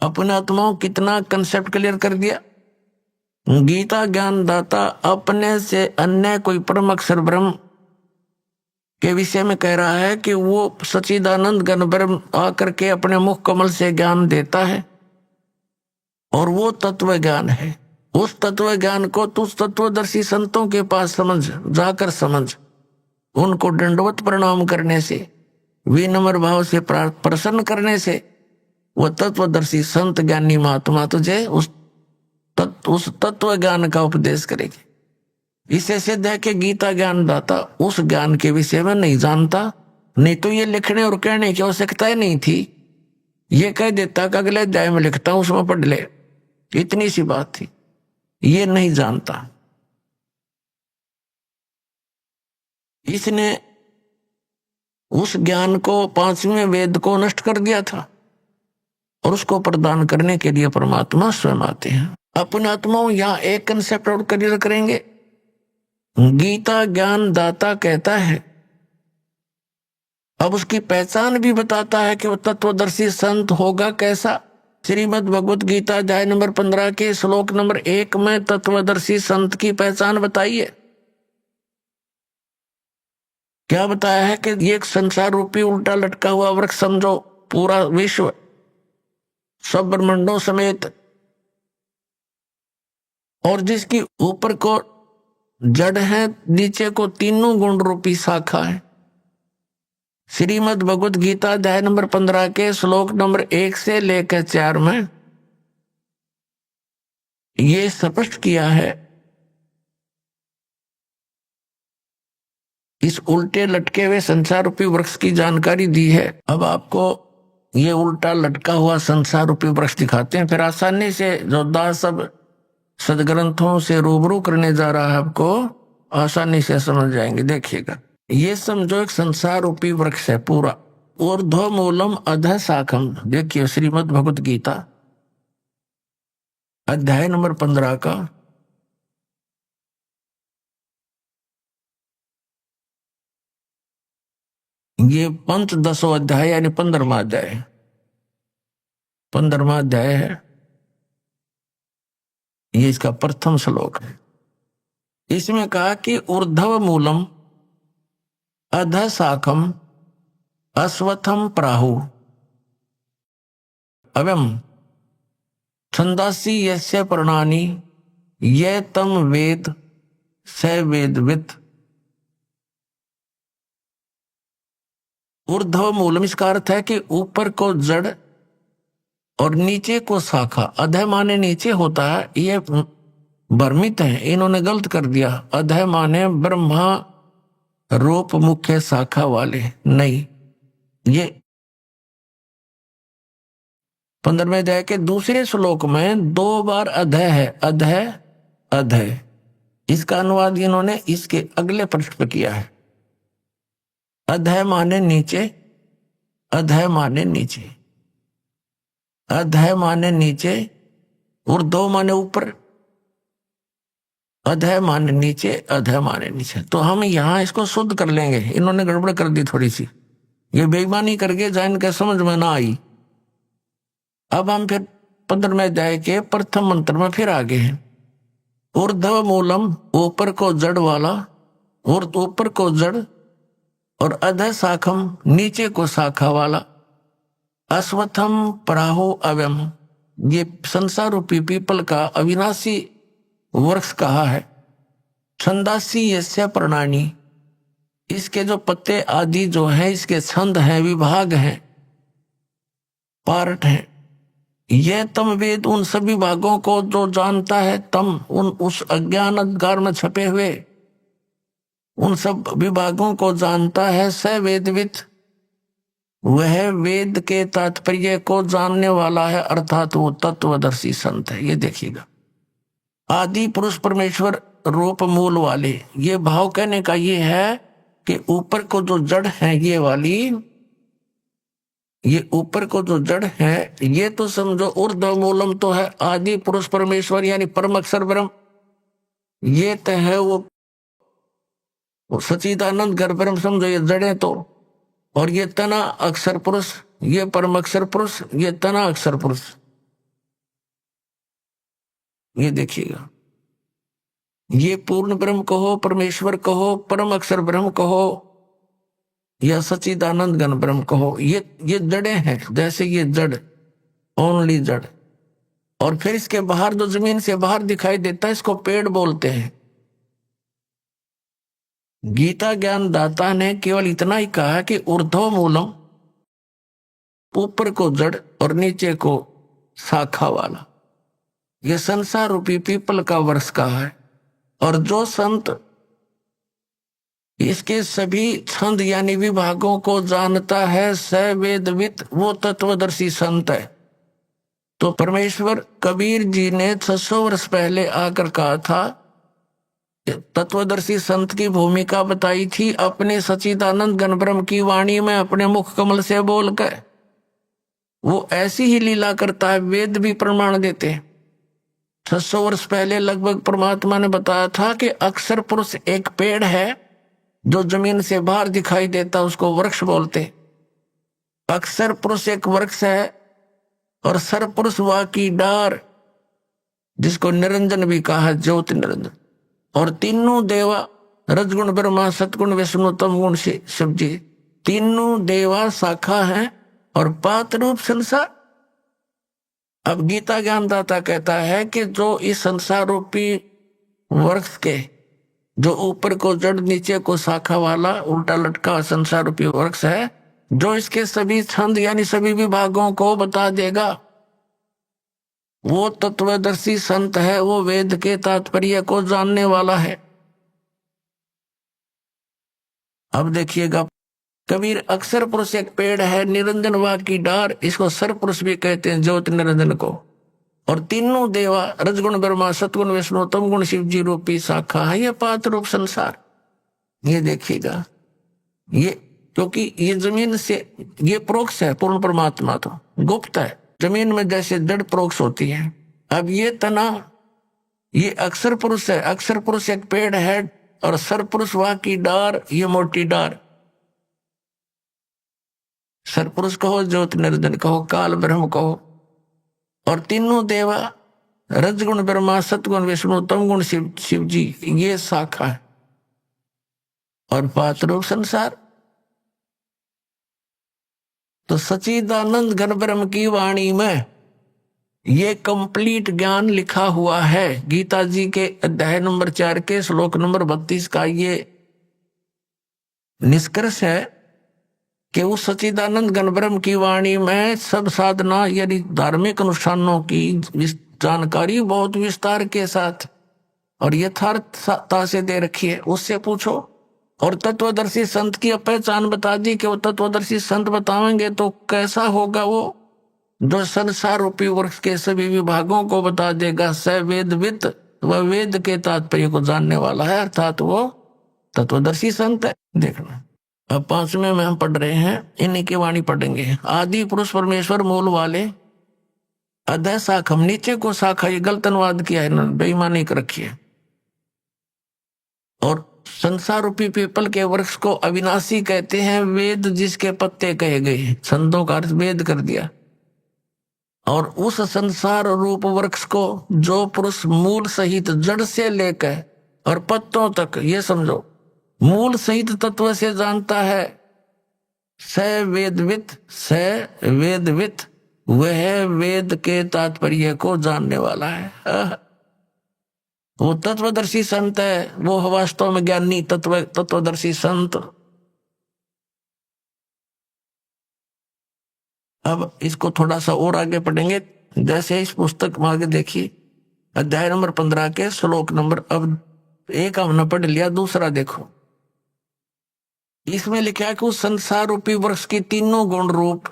अपने आत्माओं कितना कंसेप्ट क्लियर कर दिया। गीता ज्ञान दाता अपने से अन्य कोई परम अक्षर ब्रह्म के विषय में कह रहा है कि वो सच्चिदानंद घन ब्रह्म आकर के अपने मुख कमल से ज्ञान देता है और वो तत्व ज्ञान है। उस तत्व ज्ञान को तू तत्वदर्शी संतों के पास समझ, जाकर समझ। उनको दंडवत प्रणाम करने से, विनम्र भाव से प्रसन्न करने से वो तत्वदर्शी संत ज्ञानी महात्मा तुझे उस तत्व ज्ञान का उपदेश करेगी। इसे सिद्ध है कि गीता ज्ञान दाता उस ज्ञान के विषय में नहीं जानता, नहीं तो ये लिखने और कहने की आवश्यकता ही नहीं थी। ये कह देता कि अगले अध्याय में लिखता हूं, उसमें पढ़ ले, इतनी सी बात थी। ये नहीं जानता, इसने उस ज्ञान को, पांचवें वेद को नष्ट कर दिया था और उसको प्रदान करने के लिए परमात्मा स्वयं आते हैं। अपने आत्माओं यहां एक कंसेप्ट और क्लियर करेंगे। गीता ज्ञान दाता कहता है, अब उसकी पहचान भी बताता है कि वो तत्वदर्शी संत होगा कैसा। श्रीमद् भगवत गीता अध्याय नंबर 15 के श्लोक नंबर 1 में तत्वदर्शी संत की पहचान बताई है। क्या बताया है कि ये एक संसार रूपी उल्टा लटका हुआ वृक्ष समझो, पूरा विश्व सब ब्रह्मांडों समेत, और जिसकी ऊपर को जड़ है, नीचे को तीनों गुण रूपी शाखा है। श्रीमद् भगवत गीता अध्याय नंबर 15 के श्लोक नंबर 1 से लेकर 4 में ये स्पष्ट किया है। इस उल्टे लटके हुए संसार रूपी वृक्ष की जानकारी दी है। अब आपको ये उल्टा लटका हुआ संसार रूपी वृक्ष दिखाते हैं, फिर आसानी से जो दास सब सदग्रंथों से रूबरू करने जा रहा है, आपको आसानी से समझ जाएंगे। देखिएगा, ये समझो एक संसार रूपी वृक्ष है पूरा। ऊर्ध्व मूलम अधः शाखम। देखिए श्रीमद् भगवत गीता अध्याय नंबर 15 का ये पंचदशो अध्याय यानी 15वां अध्याय है। 15वां अध्याय है, ये इसका प्रथम श्लोक है। इसमें कहा कि ऊर्ध्व मूलम अधः शाखम अश्वत्थम प्राहु अवम छंदासी यस्य पर्णानि ये तम वेद स वेदवित्। ऊर्ध्व मूलम इसका अर्थ है कि ऊपर को जड़ और नीचे को शाखा। अधः माने नीचे होता है, ये भ्रमित है, इन्होंने गलत कर दिया। अधः माने ब्रह्मा रूप मुख्य शाखा वाले, नहीं। ये 15वें अध्याय के दूसरे श्लोक में 2 बार अधः है, अधः अधः। इसका अनुवाद इन्होंने इसके अगले पृष्ठ पर किया है। अधः माने नीचे, अधः माने नीचे, अधः माने नीचे, ऊर्ध्व माने ऊपर, अधः माने नीचे, अधः माने नीचे। तो हम यहाँ इसको शुद्ध कर लेंगे, इन्होंने गड़बड़ कर दी थोड़ी सी, ये बेईमानी करके जान के समझ में ना आई। अब हम फिर 15वें अध्याय के प्रथम मंत्र में फिर आगे हैं। ऊर्ध्व मूलम, ऊपर को जड़ वाला, और ऊपर को जड़, और अधः शाखम, नीचे को शाखा वाला, अश्वत्थम पराहो अव्यम, ये संसार रूपी पीपल का अविनाशी वृक्ष कहा है। छंदासी यस्य प्रणानी, इसके जो पत्ते आदि जो है, इसके छंद हैं, विभाग हैं, पार्ट हैं। यह तम वेद, उन सभी भागों को जो जानता है, तम उन उस अज्ञान अंधकार में छपे हुए उन सब विभागों को जानता है। स वेदविद, वह वेद के तात्पर्य को जानने वाला है, अर्थात वो तत्वदर्शी संत है। ये देखिएगा, आदि पुरुष परमेश्वर रूप मूल वाले, ये भाव कहने का ये है कि ऊपर को जो जड़ है, ये वाली, ये ऊपर को जो जड़ है, ये तो समझो ऊर्ध्व मूलम तो है आदि पुरुष परमेश्वर यानी परम अक्षर ब्रह्म, ये तो है वो सच्चिदानंद घर ब्रह्म, समझो ये जड़े तो। और ये तना अक्षर पुरुष, ये परम अक्षर पुरुष, ये तना अक्षर पुरुष। ये देखिएगा, ये पूर्ण ब्रह्म कहो, परमेश्वर कहो, परम अक्षर ब्रह्म कहो, या सच्चिदानंद घन ब्रह्म कहो, ये जड़े हैं। जैसे ये जड़, ओनली जड़, और फिर इसके बाहर जो जमीन से बाहर दिखाई देता है, इसको पेड़ बोलते हैं। गीता ज्ञान दाता ने केवल इतना ही कहा कि ऊर्ध्व मूलम, ऊपर को जड़ और नीचे को शाखा वाला, ये संसार रूपी पीपल का वृक्ष कहा है। और जो संत इसके सभी छंद यानी विभागों को जानता है, स वेदविद, वो तत्वदर्शी संत है। तो परमेश्वर कबीर जी ने 600 वर्ष पहले आकर कहा था, तत्वदर्शी संत की भूमिका बताई थी अपने सच्चिदानंद घन ब्रह्म की वाणी में, अपने मुख कमल से बोलकर। वो ऐसी ही लीला करता है, वेद भी प्रमाण देते हैं। 600 वर्ष पहले लगभग परमात्मा ने बताया था कि अक्षर पुरुष एक पेड़ है जो जमीन से बाहर दिखाई देता, उसको वृक्ष बोलते। अक्षर पुरुष एक वृक्ष है, और सर पुरुष वा की डार, जिसको निरंजन भी कहा, ज्योति निरंजन। और तीनों देवा, रजगुण ब्रह्मा, सतगुण विष्णु, तम गुण शिव जी, तीनों देवा शाखा हैं और पात रूप संसार। अब गीता ज्ञानदाता कहता है कि जो इस संसार रूपी वृक्ष के, जो ऊपर को जड़ नीचे को शाखा वाला उल्टा लटका संसार रूपी वृक्ष है, जो इसके सभी छंद यानी सभी विभागों को बता देगा, वो तत्वदर्शी संत है, वो वेद के तात्पर्य को जानने वाला है। अब देखिएगा, कबीर अक्षर पुरुष एक पेड़ है, निरंजन वा की डार, इसको सर पुरुष भी कहते हैं, ज्योति निरंजन को। और तीनों देवा, रजगुण ब्रह्मा, सतगुण विष्णु, तम गुण शिव जी रूपी शाखा है, ये पात रूप संसार। ये देखिएगा, ये क्योंकि ये जमीन से, ये प्रोक्ष है, पूर्ण परमात्मा तो गुप्त है, जमीन में जैसे जड़ प्रोक्ष होती है। अब ये तना, ये अक्षर पुरुष है, अक्षर पुरुष एक पेड़ है, और सर पुरुष वहां की डार, ये मोटी डार। सर पुरुष कहो, ज्योति निरंजन कहो, काल ब्रह्म कहो। और तीनों देवा, रजगुण ब्रह्मा, सतगुण विष्णु, तम गुण शिव जी, ये शाखा है। और पात रूप संसार, तो सच्चिदानंद घन ब्रह्म की वाणी में ये कंप्लीट ज्ञान लिखा हुआ है। गीता जी के अध्याय नंबर 4 के श्लोक नंबर 32 का ये निष्कर्ष है कि उस सच्चिदानंद घन ब्रह्म की वाणी में सब साधना यानी धार्मिक अनुष्ठानों की जानकारी बहुत विस्तार के साथ और यथार्थता से दे रखी है। उससे पूछो। और तत्वदर्शी संत की पहचान बता दी कि वो तत्वदर्शी संत बतावेंगे तो कैसा होगा, वो जो संसार रूपी वृक्ष के सभी विभागों को बता देगा। स वेदविद, वह वेद के तात्पर्य को जानने वाला है, अर्थात वो तत्वदर्शी संत है। देखना, अब 5वें में हम पढ़ रहे हैं, इन्हीं की वाणी पढ़ेंगे। आदि पुरुष परमेश्वर मूल वाले, अधः शाखम, नीचे को शाखा, ये गलत अनुवाद किया है, बेईमानी कर रखी है। और संसार रूपी पीपल के वृक्ष को अविनाशी कहते हैं। वेद जिसके पत्ते कहे गए, संतों का अर्थ वेद कर दिया। और उस संसार रूप वृक्ष को जो पुरुष मूल सहित जड़ से लेकर और पत्तों तक, ये समझो, मूल सहित तत्व से जानता है, स वेदवित, वह वेद के तात्पर्य को जानने वाला है। वो तत्वदर्शी संत है, वो वास्तव में ज्ञानी तत्वदर्शी संत। अब इसको थोड़ा सा और आगे पढ़ेंगे। जैसे इस पुस्तक में आगे देखिए, अध्याय नंबर 15 के श्लोक नंबर, अब एक हमने पढ़ लिया, दूसरा देखो। इसमें लिखा है कि उस संसार रूपी वृक्ष की तीनों गुण रूप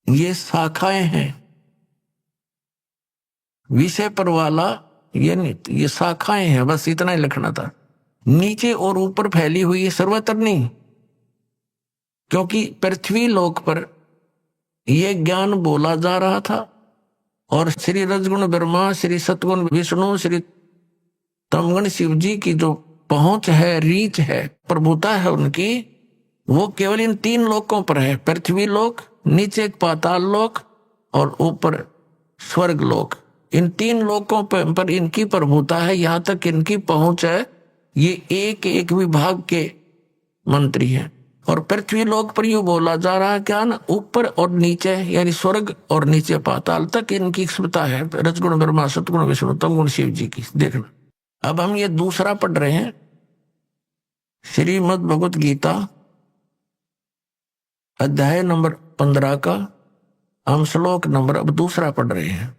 ये शाखाएं हैं। विषय पर वाला ये नहीं, ये शाखाएं हैं, बस इतना ही लिखना था। नीचे और ऊपर फैली हुई है, सर्वत्र नहीं, क्योंकि पृथ्वी लोक पर यह ज्ञान बोला जा रहा था और श्री रजगुण ब्रह्मा, श्री सतगुण विष्णु, श्री तमगुण शिव जी की जो पहुंच है, रीच है, प्रभुता है उनकी, वो केवल इन 3 लोकों पर है। पृथ्वी लोक, नीचे पाताल लोक और ऊपर स्वर्ग लोक। इन 3 लोकों पर इनकी प्रभुता है, यहां तक इनकी पहुंच है। ये एक एक विभाग के मंत्री हैं। और पृथ्वी लोक पर यूं बोला जा रहा है क्या ना, ऊपर और नीचे, यानी स्वर्ग और नीचे पाताल तक इनकी क्षमता है, रजगुण ब्रह्मा, सतगुण विष्णु, तमगुण शिव जी की। देखना, अब हम ये दूसरा पढ़ रहे हैं, श्रीमद् भगवत गीता अध्याय नंबर 15 का हम श्लोक नंबर अब दूसरा पढ़ रहे हैं।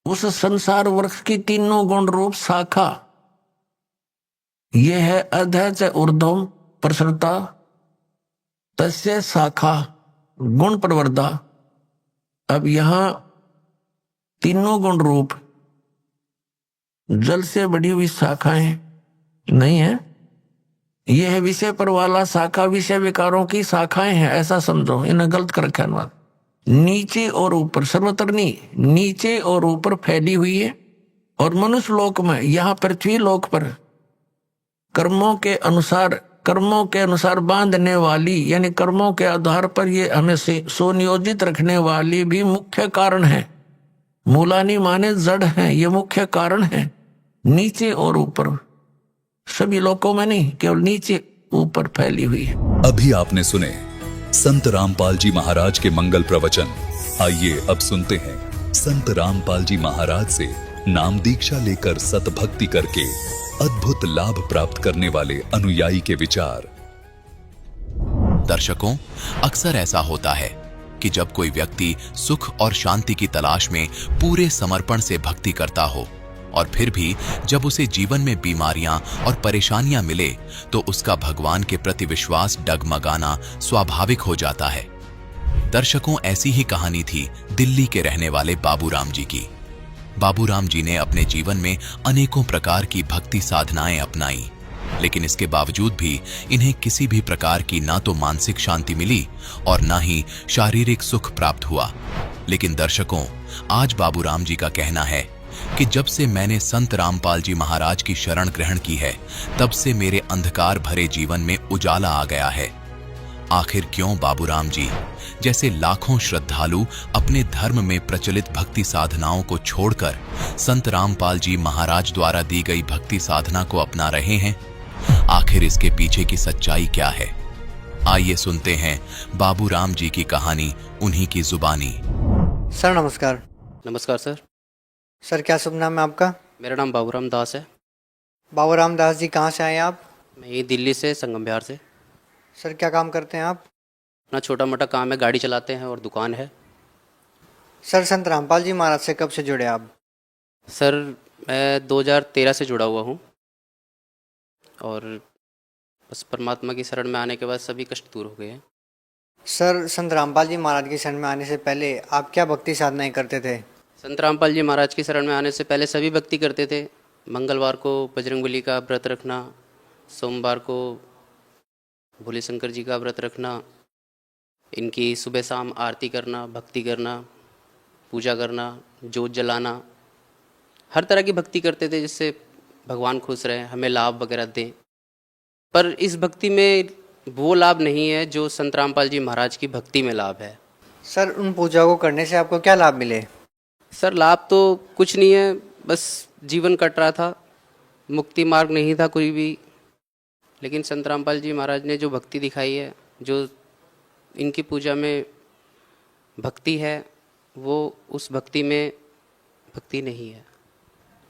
उस संसार वृक्ष की तीनों गुण रूप शाखा, यह है अधः च ऊर्ध्वम प्रसरता तस्य शाखा गुण प्रवर्धा। अब यहां तीनों गुण रूप जल से बढ़ी हुई शाखाएं नहीं है, यह है विषय पर वाला शाखा, विषय विकारों की शाखाएं हैं, ऐसा समझो। इन्हें गलत कर रखा है। नीचे और ऊपर, सर्वत्र नहीं, नीचे और ऊपर फैली हुई है। और मनुष्य लोक में, यहां पृथ्वी लोक पर कर्मों के अनुसार बांधने वाली, यानी कर्मों के आधार पर ये हमें सुनियोजित रखने वाली भी मुख्य कारण है। मूलानी माने जड़ है, ये मुख्य कारण है। नीचे और ऊपर, सभी लोकों में नहीं, केवल नीचे ऊपर फैली हुई है। अभी आपने सुने संत रामपाल जी महाराज के मंगल प्रवचन। आइए अब सुनते हैं संत रामपाल जी महाराज से नाम दीक्षा लेकर सतभक्ति करके अद्भुत लाभ प्राप्त करने वाले अनुयायी के विचार। दर्शकों, अक्सर ऐसा होता है कि जब कोई व्यक्ति सुख और शांति की तलाश में पूरे समर्पण से भक्ति करता हो और फिर भी जब उसे जीवन में बीमारियां और परेशानियां मिले तो उसका भगवान के प्रति विश्वास डगमगाना स्वाभाविक हो जाता है। दर्शकों, ऐसी ही कहानी थी दिल्ली के रहने वाले बाबूराम जी की। बाबूराम जी ने अपने जीवन में अनेकों प्रकार की भक्ति साधनाएं अपनाई, लेकिन इसके बावजूद भी इन्हें किसी भी प्रकार की ना तो मानसिक शांति मिली और ना ही शारीरिक सुख प्राप्त हुआ। लेकिन दर्शकों, आज बाबूराम जी का कहना है कि जब से मैंने संत रामपाल जी महाराज की शरण ग्रहण की है, तब से मेरे अंधकार भरे जीवन में उजाला आ गया है। आखिर क्यों बाबूराम जी जैसे लाखों श्रद्धालु अपने धर्म में प्रचलित भक्ति साधनाओं को छोड़कर संत रामपाल जी महाराज द्वारा दी गई भक्ति साधना को अपना रहे हैं? आखिर इसके पीछे की सच्चाई क्या है? आइए सुनते हैं बाबूराम जी की कहानी उन्हीं की जुबानी। सर नमस्कार। नमस्कार सर। सर क्या शुभ नाम है आपका? मेरा नाम बाबूराम दास है। बाबूराम दास जी, कहाँ से आए आप? मैं ये दिल्ली से, संगम बिहार से। सर क्या काम करते हैं आप? अपना छोटा मोटा काम है, गाड़ी चलाते हैं और दुकान है। सर संत रामपाल जी महाराज से कब से जुड़े आप? सर मैं 2013 से जुड़ा हुआ हूँ और बस परमात्मा की शरण में आने के बाद सभी कष्ट दूर हो गए हैं। सर संत रामपाल जी महाराज की शरण में आने से पहले आप क्या भक्ति साधनाएं करते थे? संत रामपाल जी महाराज की शरण में आने से पहले सभी भक्ति करते थे। मंगलवार को बजरंगबली का व्रत रखना, सोमवार को भोले शंकर जी का व्रत रखना, इनकी सुबह शाम आरती करना, भक्ति करना, पूजा करना, जोत जलाना, हर तरह की भक्ति करते थे जिससे भगवान खुश रहे, हमें लाभ वगैरह दें। पर इस भक्ति में वो लाभ नहीं है जो संत रामपाल जी महाराज की भक्ति में लाभ है। सर उन पूजा को करने से आपको क्या लाभ मिले? सर लाभ तो कुछ नहीं है, बस जीवन कट रहा था, मुक्ति मार्ग नहीं था कोई भी। लेकिन संत रामपाल जी महाराज ने जो भक्ति दिखाई है, जो इनकी पूजा में भक्ति है, वो उस भक्ति में भक्ति नहीं है।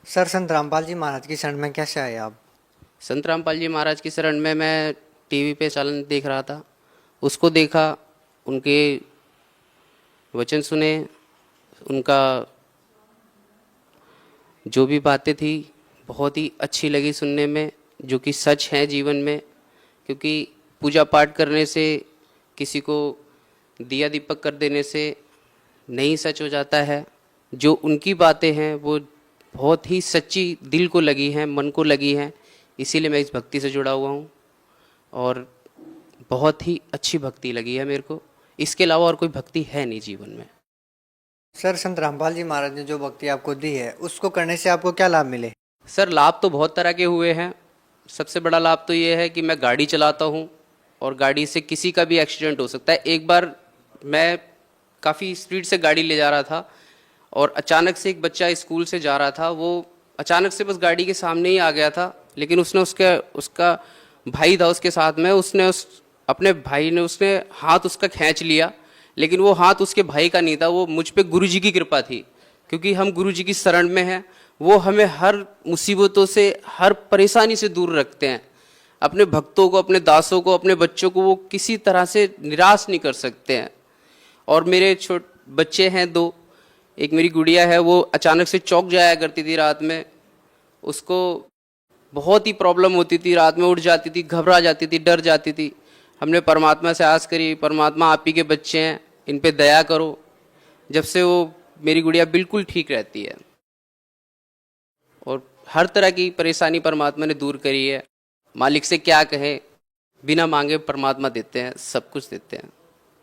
सर संत रामपाल जी महाराज की शरण में कैसे आए आप? संत रामपाल जी महाराज की शरण में मैं टीवी पे चालन देख रहा था, उसको देखा, उनके वचन सुने, उनका जो भी बातें थी बहुत ही अच्छी लगी सुनने में, जो कि सच है जीवन में। क्योंकि पूजा पाठ करने से, किसी को दिया दीपक कर देने से नहीं सच हो जाता है। जो उनकी बातें हैं वो बहुत ही सच्ची दिल को लगी हैं, मन को लगी हैं, इसीलिए मैं इस भक्ति से जुड़ा हुआ हूँ और बहुत ही अच्छी भक्ति लगी है मेरे को। इसके अलावा और कोई भक्ति है नहीं जीवन में। सर संत रामपाल जी महाराज ने जो भक्ति आपको दी है उसको करने से आपको क्या लाभ मिले? सर लाभ तो बहुत तरह के हुए हैं। सबसे बड़ा लाभ तो ये है कि मैं गाड़ी चलाता हूँ और गाड़ी से किसी का भी एक्सीडेंट हो सकता है। एक बार मैं काफ़ी स्पीड से गाड़ी ले जा रहा था और अचानक से एक बच्चा स्कूल से जा रहा था, वो अचानक से बस गाड़ी के सामने ही आ गया था। लेकिन उसका भाई था उसके साथ में, अपने भाई ने उसने हाथ उसका खींच लिया, लेकिन वो हाथ उसके भाई का नहीं था, वो मुझ पे गुरु जी की कृपा थी। क्योंकि हम गुरु जी की शरण में हैं, वो हमें हर मुसीबतों से, हर परेशानी से दूर रखते हैं। अपने भक्तों को, अपने दासों को, अपने बच्चों को वो किसी तरह से निराश नहीं कर सकते हैं। और मेरे बच्चे हैं 2, एक मेरी गुड़िया है, वो अचानक से चौंक जाया करती थी रात में, उसको बहुत ही प्रॉब्लम होती थी, रात में उठ जाती थी, घबरा जाती थी, डर जाती थी। हमने परमात्मा से आस करी, परमात्मा आप ही के बच्चे हैं, इन पे दया करो। जब से वो मेरी गुड़िया बिल्कुल ठीक रहती है और हर तरह की परेशानी परमात्मा ने दूर करी है। मालिक से क्या कहें, बिना मांगे परमात्मा देते हैं, सब कुछ देते हैं।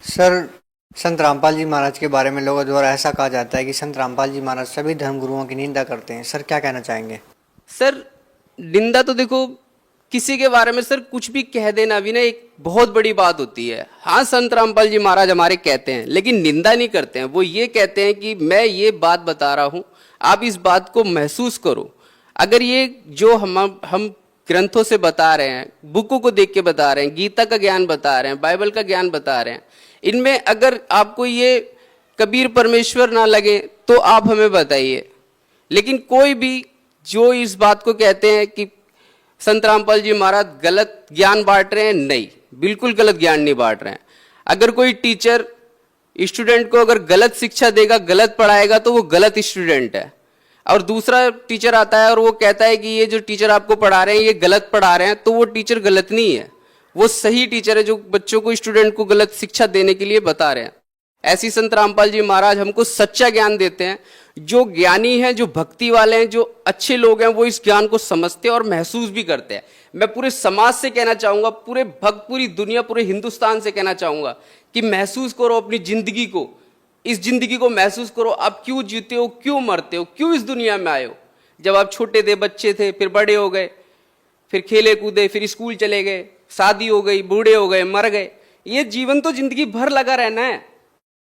सर संत रामपाल जी महाराज के बारे में लोगों द्वारा ऐसा कहा जाता है कि संत रामपाल जी महाराज सभी धर्मगुरुओं की निंदा करते हैं। सर क्या कहना चाहेंगे? सर निंदा तो देखो, किसी के बारे में सर कुछ भी कह देना भी ना एक बहुत बड़ी बात होती है। हाँ संत रामपाल जी महाराज हमारे कहते हैं, लेकिन निंदा नहीं करते हैं। वो ये कहते हैं कि मैं ये बात बता रहा हूं, आप इस बात को महसूस करो। अगर ये जो हम ग्रंथों से बता रहे हैं, बुकों को देख के बता रहे हैं, गीता का ज्ञान बता रहे हैं, बाइबल का ज्ञान बता रहे हैं, इनमें अगर आपको ये कबीर परमेश्वर ना लगे तो आप हमें बताइए। लेकिन कोई भी जो इस बात को कहते हैं कि संत रामपाल जी महाराज गलत ज्ञान बांट रहे हैं, नहीं, बिल्कुल गलत ज्ञान नहीं बांट रहे हैं। अगर कोई टीचर स्टूडेंट को अगर गलत शिक्षा देगा, गलत पढ़ाएगा, तो वो गलत स्टूडेंट है। और दूसरा टीचर आता है और वो कहता है कि ये जो टीचर आपको पढ़ा रहे हैं ये गलत पढ़ा रहे हैं, तो वो टीचर गलत नहीं है, वो सही टीचर है जो बच्चों को, स्टूडेंट को गलत शिक्षा देने के लिए बता रहे हैं। ऐसी संत रामपाल जी महाराज हमको सच्चा ज्ञान देते हैं। जो ज्ञानी हैं, जो भक्ति वाले हैं, जो अच्छे लोग हैं, वो इस ज्ञान को समझते हैं और महसूस भी करते हैं। मैं पूरे समाज से कहना चाहूंगा, पूरे भक्त, पूरी दुनिया, पूरे हिंदुस्तान से कहना चाहूंगा कि महसूस करो अपनी जिंदगी को, इस जिंदगी को महसूस करो। आप क्यों जीते हो, क्यों मरते हो, क्यों इस दुनिया में आए हो। जब आप छोटे थे, बच्चे थे, फिर बड़े हो गए, फिर खेले कूदे, फिर स्कूल चले गए, शादी हो गई, बूढ़े हो गए, मर गए। ये जीवन तो जिंदगी भर लगा रहना है,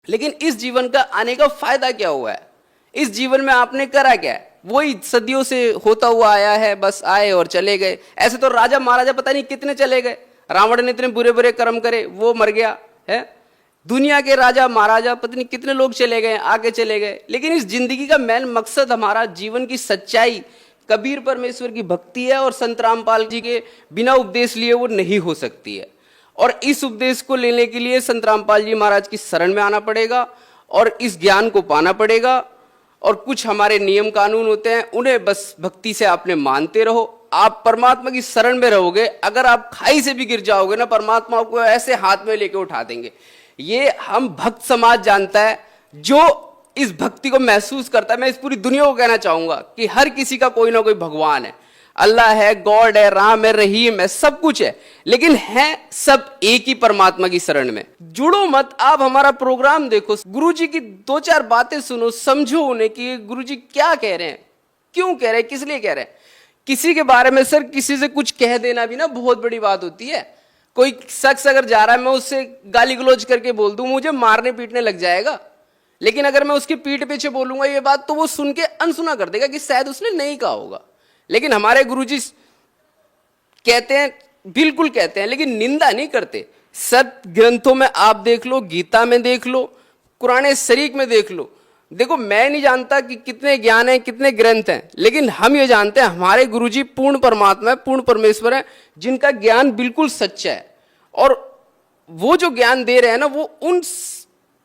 लेकिन इस जीवन का आने का फायदा क्या हुआ है? इस जीवन में आपने करा क्या है? वही सदियों से होता हुआ आया है, बस आए और चले गए। ऐसे तो राजा महाराजा पता नहीं कितने चले गए, रावण ने इतने बुरे बुरे कर्म करे, वो मर गया है। दुनिया के राजा महाराजा पता नहीं कितने लोग चले गए, आगे चले गए। लेकिन इस जिंदगी का मेन मकसद, हमारा जीवन की सच्चाई कबीर परमेश्वर की भक्ति है, और संत रामपाल जी के बिना उपदेश लिए वो नहीं हो सकती है। और इस उपदेश को लेने के लिए संत रामपाल जी महाराज की शरण में आना पड़ेगा और इस ज्ञान को पाना पड़ेगा। और कुछ हमारे नियम कानून होते हैं, उन्हें बस भक्ति से आपने मानते रहो। आप परमात्मा की शरण में रहोगे, अगर आप खाई से भी गिर जाओगे ना, परमात्मा आपको ऐसे हाथ में लेके उठा देंगे। ये हम भक्त समाज जानता है, जो इस भक्ति को महसूस करता है। मैं इस पूरी दुनिया को कहना चाहूंगा कि हर किसी का कोई ना कोई भगवान है, अल्लाह है, गॉड है, राम है, रहीम है, सब कुछ है, लेकिन है सब एक ही परमात्मा की शरण में। जुड़ो मत, आप हमारा प्रोग्राम देखो, गुरुजी की 2-4 बातें सुनो, समझो उन्हें कि गुरुजी क्या कह रहे हैं, क्यों कह रहे हैं, किस लिए कह रहे हैं। किसी के बारे में सर किसी से कुछ कह देना भी ना बहुत बड़ी बात होती है। कोई शख्स अगर जा रहा है, मैं उससे गाली गलौज करके बोल दूं, मुझे मारने पीटने लग जाएगा, लेकिन अगर मैं उसकी पीठ पीछे बोलूंगा ये बात, तो वो सुन के अनसुना कर देगा कि शायद उसने नहीं कहा होगा। लेकिन हमारे गुरुजी कहते हैं, बिल्कुल कहते हैं, लेकिन निंदा नहीं करते। सब ग्रंथों में आप देख लो, गीता में देख लो, कुरान शरीफ में देख लो। देखो, मैं नहीं जानता कि कितने ज्ञान हैं, कितने ग्रंथ हैं, लेकिन हम ये जानते हैं हमारे गुरुजी पूर्ण परमात्मा है, पूर्ण परमेश्वर है, जिनका ज्ञान बिल्कुल सच्चा है। और वो जो ज्ञान दे रहे हैं ना, वो उन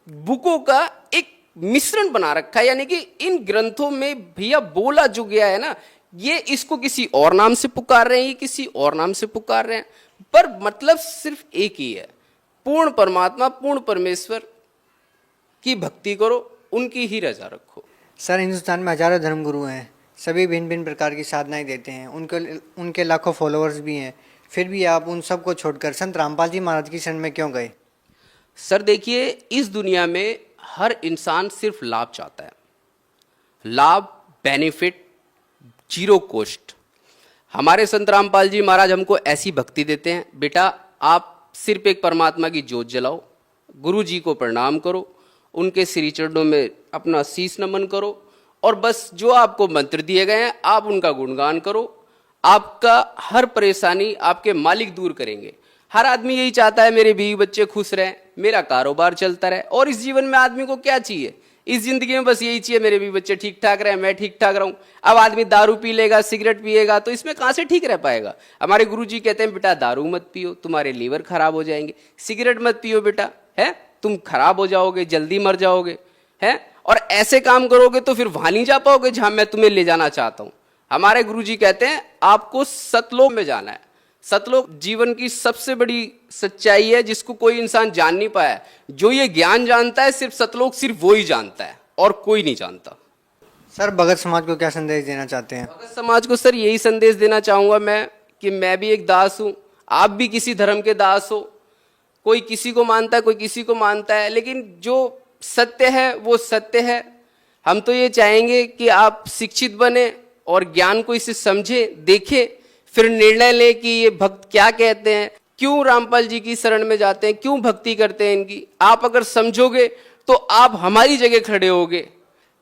बुकों का एक मिश्रण बना रखा है, यानी कि इन ग्रंथों में भैया बोला जो गया है ना, ये इसको किसी और नाम से पुकार रहे हैं, ये किसी और नाम से पुकार रहे हैं, पर मतलब सिर्फ एक ही है, पूर्ण परमात्मा, पूर्ण परमेश्वर की भक्ति करो, उनकी ही रजा रखो। सर, हिंदुस्तान में हजारों धर्मगुरु हैं, सभी भिन्न भिन्न प्रकार की साधनाएं देते हैं, उनके लाखों फॉलोअर्स भी हैं, फिर भी आप उन सबको छोड़कर संत रामपाल जी महाराज की शरण में क्यों गए? सर देखिए, इस दुनिया में हर इंसान सिर्फ लाभ चाहता है, लाभ, बेनिफिट, जीरो कॉस्ट। हमारे संत रामपाल जी महाराज हमको ऐसी भक्ति देते हैं, बेटा आप सिर्फ एक परमात्मा की जोत जलाओ, गुरु जी को प्रणाम करो, उनके श्री चरणों में अपना शीश नमन करो, और बस जो आपको मंत्र दिए गए हैं आप उनका गुणगान करो, आपका हर परेशानी आपके मालिक दूर करेंगे। हर आदमी यही चाहता है मेरे बीवी बच्चे खुश रहें, मेरा कारोबार चलता रहे, और इस जीवन में आदमी को क्या चाहिए? इस जिंदगी में बस यही चाहिए, मेरे बीवी बच्चे ठीक ठाक रहे, मैं ठीक ठाक रहूं। अब आदमी दारू पी लेगा, सिगरेट पिएगा, तो इसमें कहां से ठीक रह पाएगा? हमारे गुरुजी कहते हैं, बेटा दारू मत पियो, तुम्हारे लीवर खराब हो जाएंगे। सिगरेट मत पियो बेटा, है तुम खराब हो जाओगे, जल्दी मर जाओगे, है। और ऐसे काम करोगे तो फिर वहां नहीं जा पाओगे जहां मैं तुम्हें ले जाना चाहता हूं। हमारे गुरुजी कहते हैं आपको सतलोक में जाना है। सतलोक जीवन की सबसे बड़ी सच्चाई है, जिसको कोई इंसान जान नहीं पाया। जो ये ज्ञान जानता है सिर्फ सतलोक, सिर्फ वो ही जानता है, और कोई नहीं जानता। सर, भगत समाज को क्या संदेश देना चाहते हैं? भगत समाज को सर यही संदेश देना चाहूंगा मैं कि मैं भी एक दास हूं, आप भी किसी धर्म के दास हो। कोई किसी को मानता है, कोई किसी को मानता है, लेकिन जो सत्य है वो सत्य है। हम तो ये चाहेंगे कि आप शिक्षित बने और ज्ञान को इसे समझे, देखे, फिर निर्णय ले कि ये भक्त क्या कहते हैं, क्यों रामपाल जी की शरण में जाते हैं, क्यों भक्ति करते हैं इनकी। आप अगर समझोगे तो आप हमारी जगह खड़े होगे।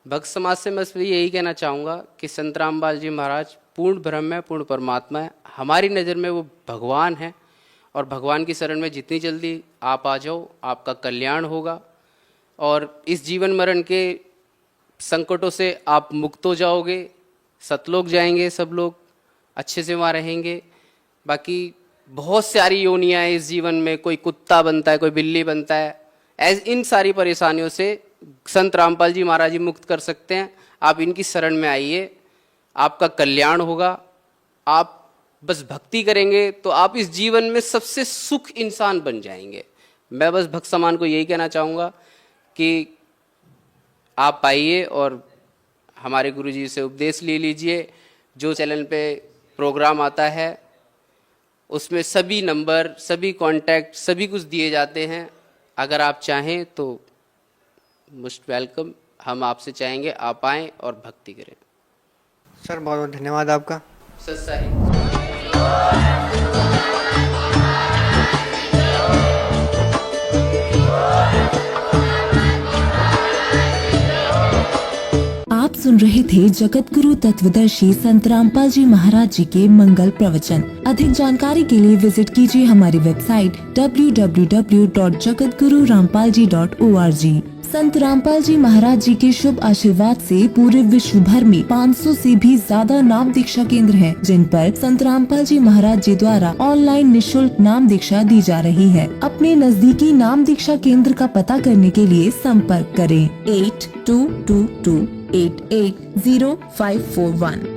भक्त समाज से मैं यही कहना चाहूँगा कि संत रामपाल जी महाराज पूर्ण ब्रह्म है, पूर्ण परमात्मा है। हमारी नज़र में वो भगवान है, और भगवान की शरण में जितनी जल्दी आप आ जाओ आपका कल्याण होगा, और इस जीवन मरण के संकटों से आप मुक्त हो जाओगे। सतलोक जाएंगे सब लोग, अच्छे से वहाँ रहेंगे। बाकी बहुत सारी योनियाँ हैं इस जीवन में, कोई कुत्ता बनता है, कोई बिल्ली बनता है। इन सारी परेशानियों से संत रामपाल जी महाराज जी मुक्त कर सकते हैं। आप इनकी शरण में आइए, आपका कल्याण होगा। आप बस भक्ति करेंगे तो आप इस जीवन में सबसे सुख इंसान बन जाएंगे। मैं बस भक्त समाज को यही कहना चाहूँगा कि आप आइए और हमारे गुरुजी से उपदेश ले लीजिए। जो चैनल पे प्रोग्राम आता है उसमें सभी नंबर, सभी कांटेक्ट, सभी कुछ दिए जाते हैं। अगर आप चाहें तो मोस्ट वेलकम। हम आपसे चाहेंगे आप आएँ और भक्ति करें। सर, बहुत बहुत धन्यवाद आपका। सत्सा ही। आप सुन रहे थे जगत गुरु तत्वदर्शी संत रामपाल जी महाराज जी के मंगल प्रवचन। अधिक जानकारी के लिए विजिट कीजिए हमारी वेबसाइट www.jagatgururampalji.org। संत रामपाल जी महाराज जी के शुभ आशीर्वाद से पूरे विश्व भर में 500 से भी ज्यादा नाम दीक्षा केंद्र हैं, जिन पर संत रामपाल जी महाराज जी द्वारा ऑनलाइन निशुल्क नाम दीक्षा दी जा रही है। अपने नजदीकी नाम दीक्षा केंद्र का पता करने के लिए संपर्क करें 8222880541।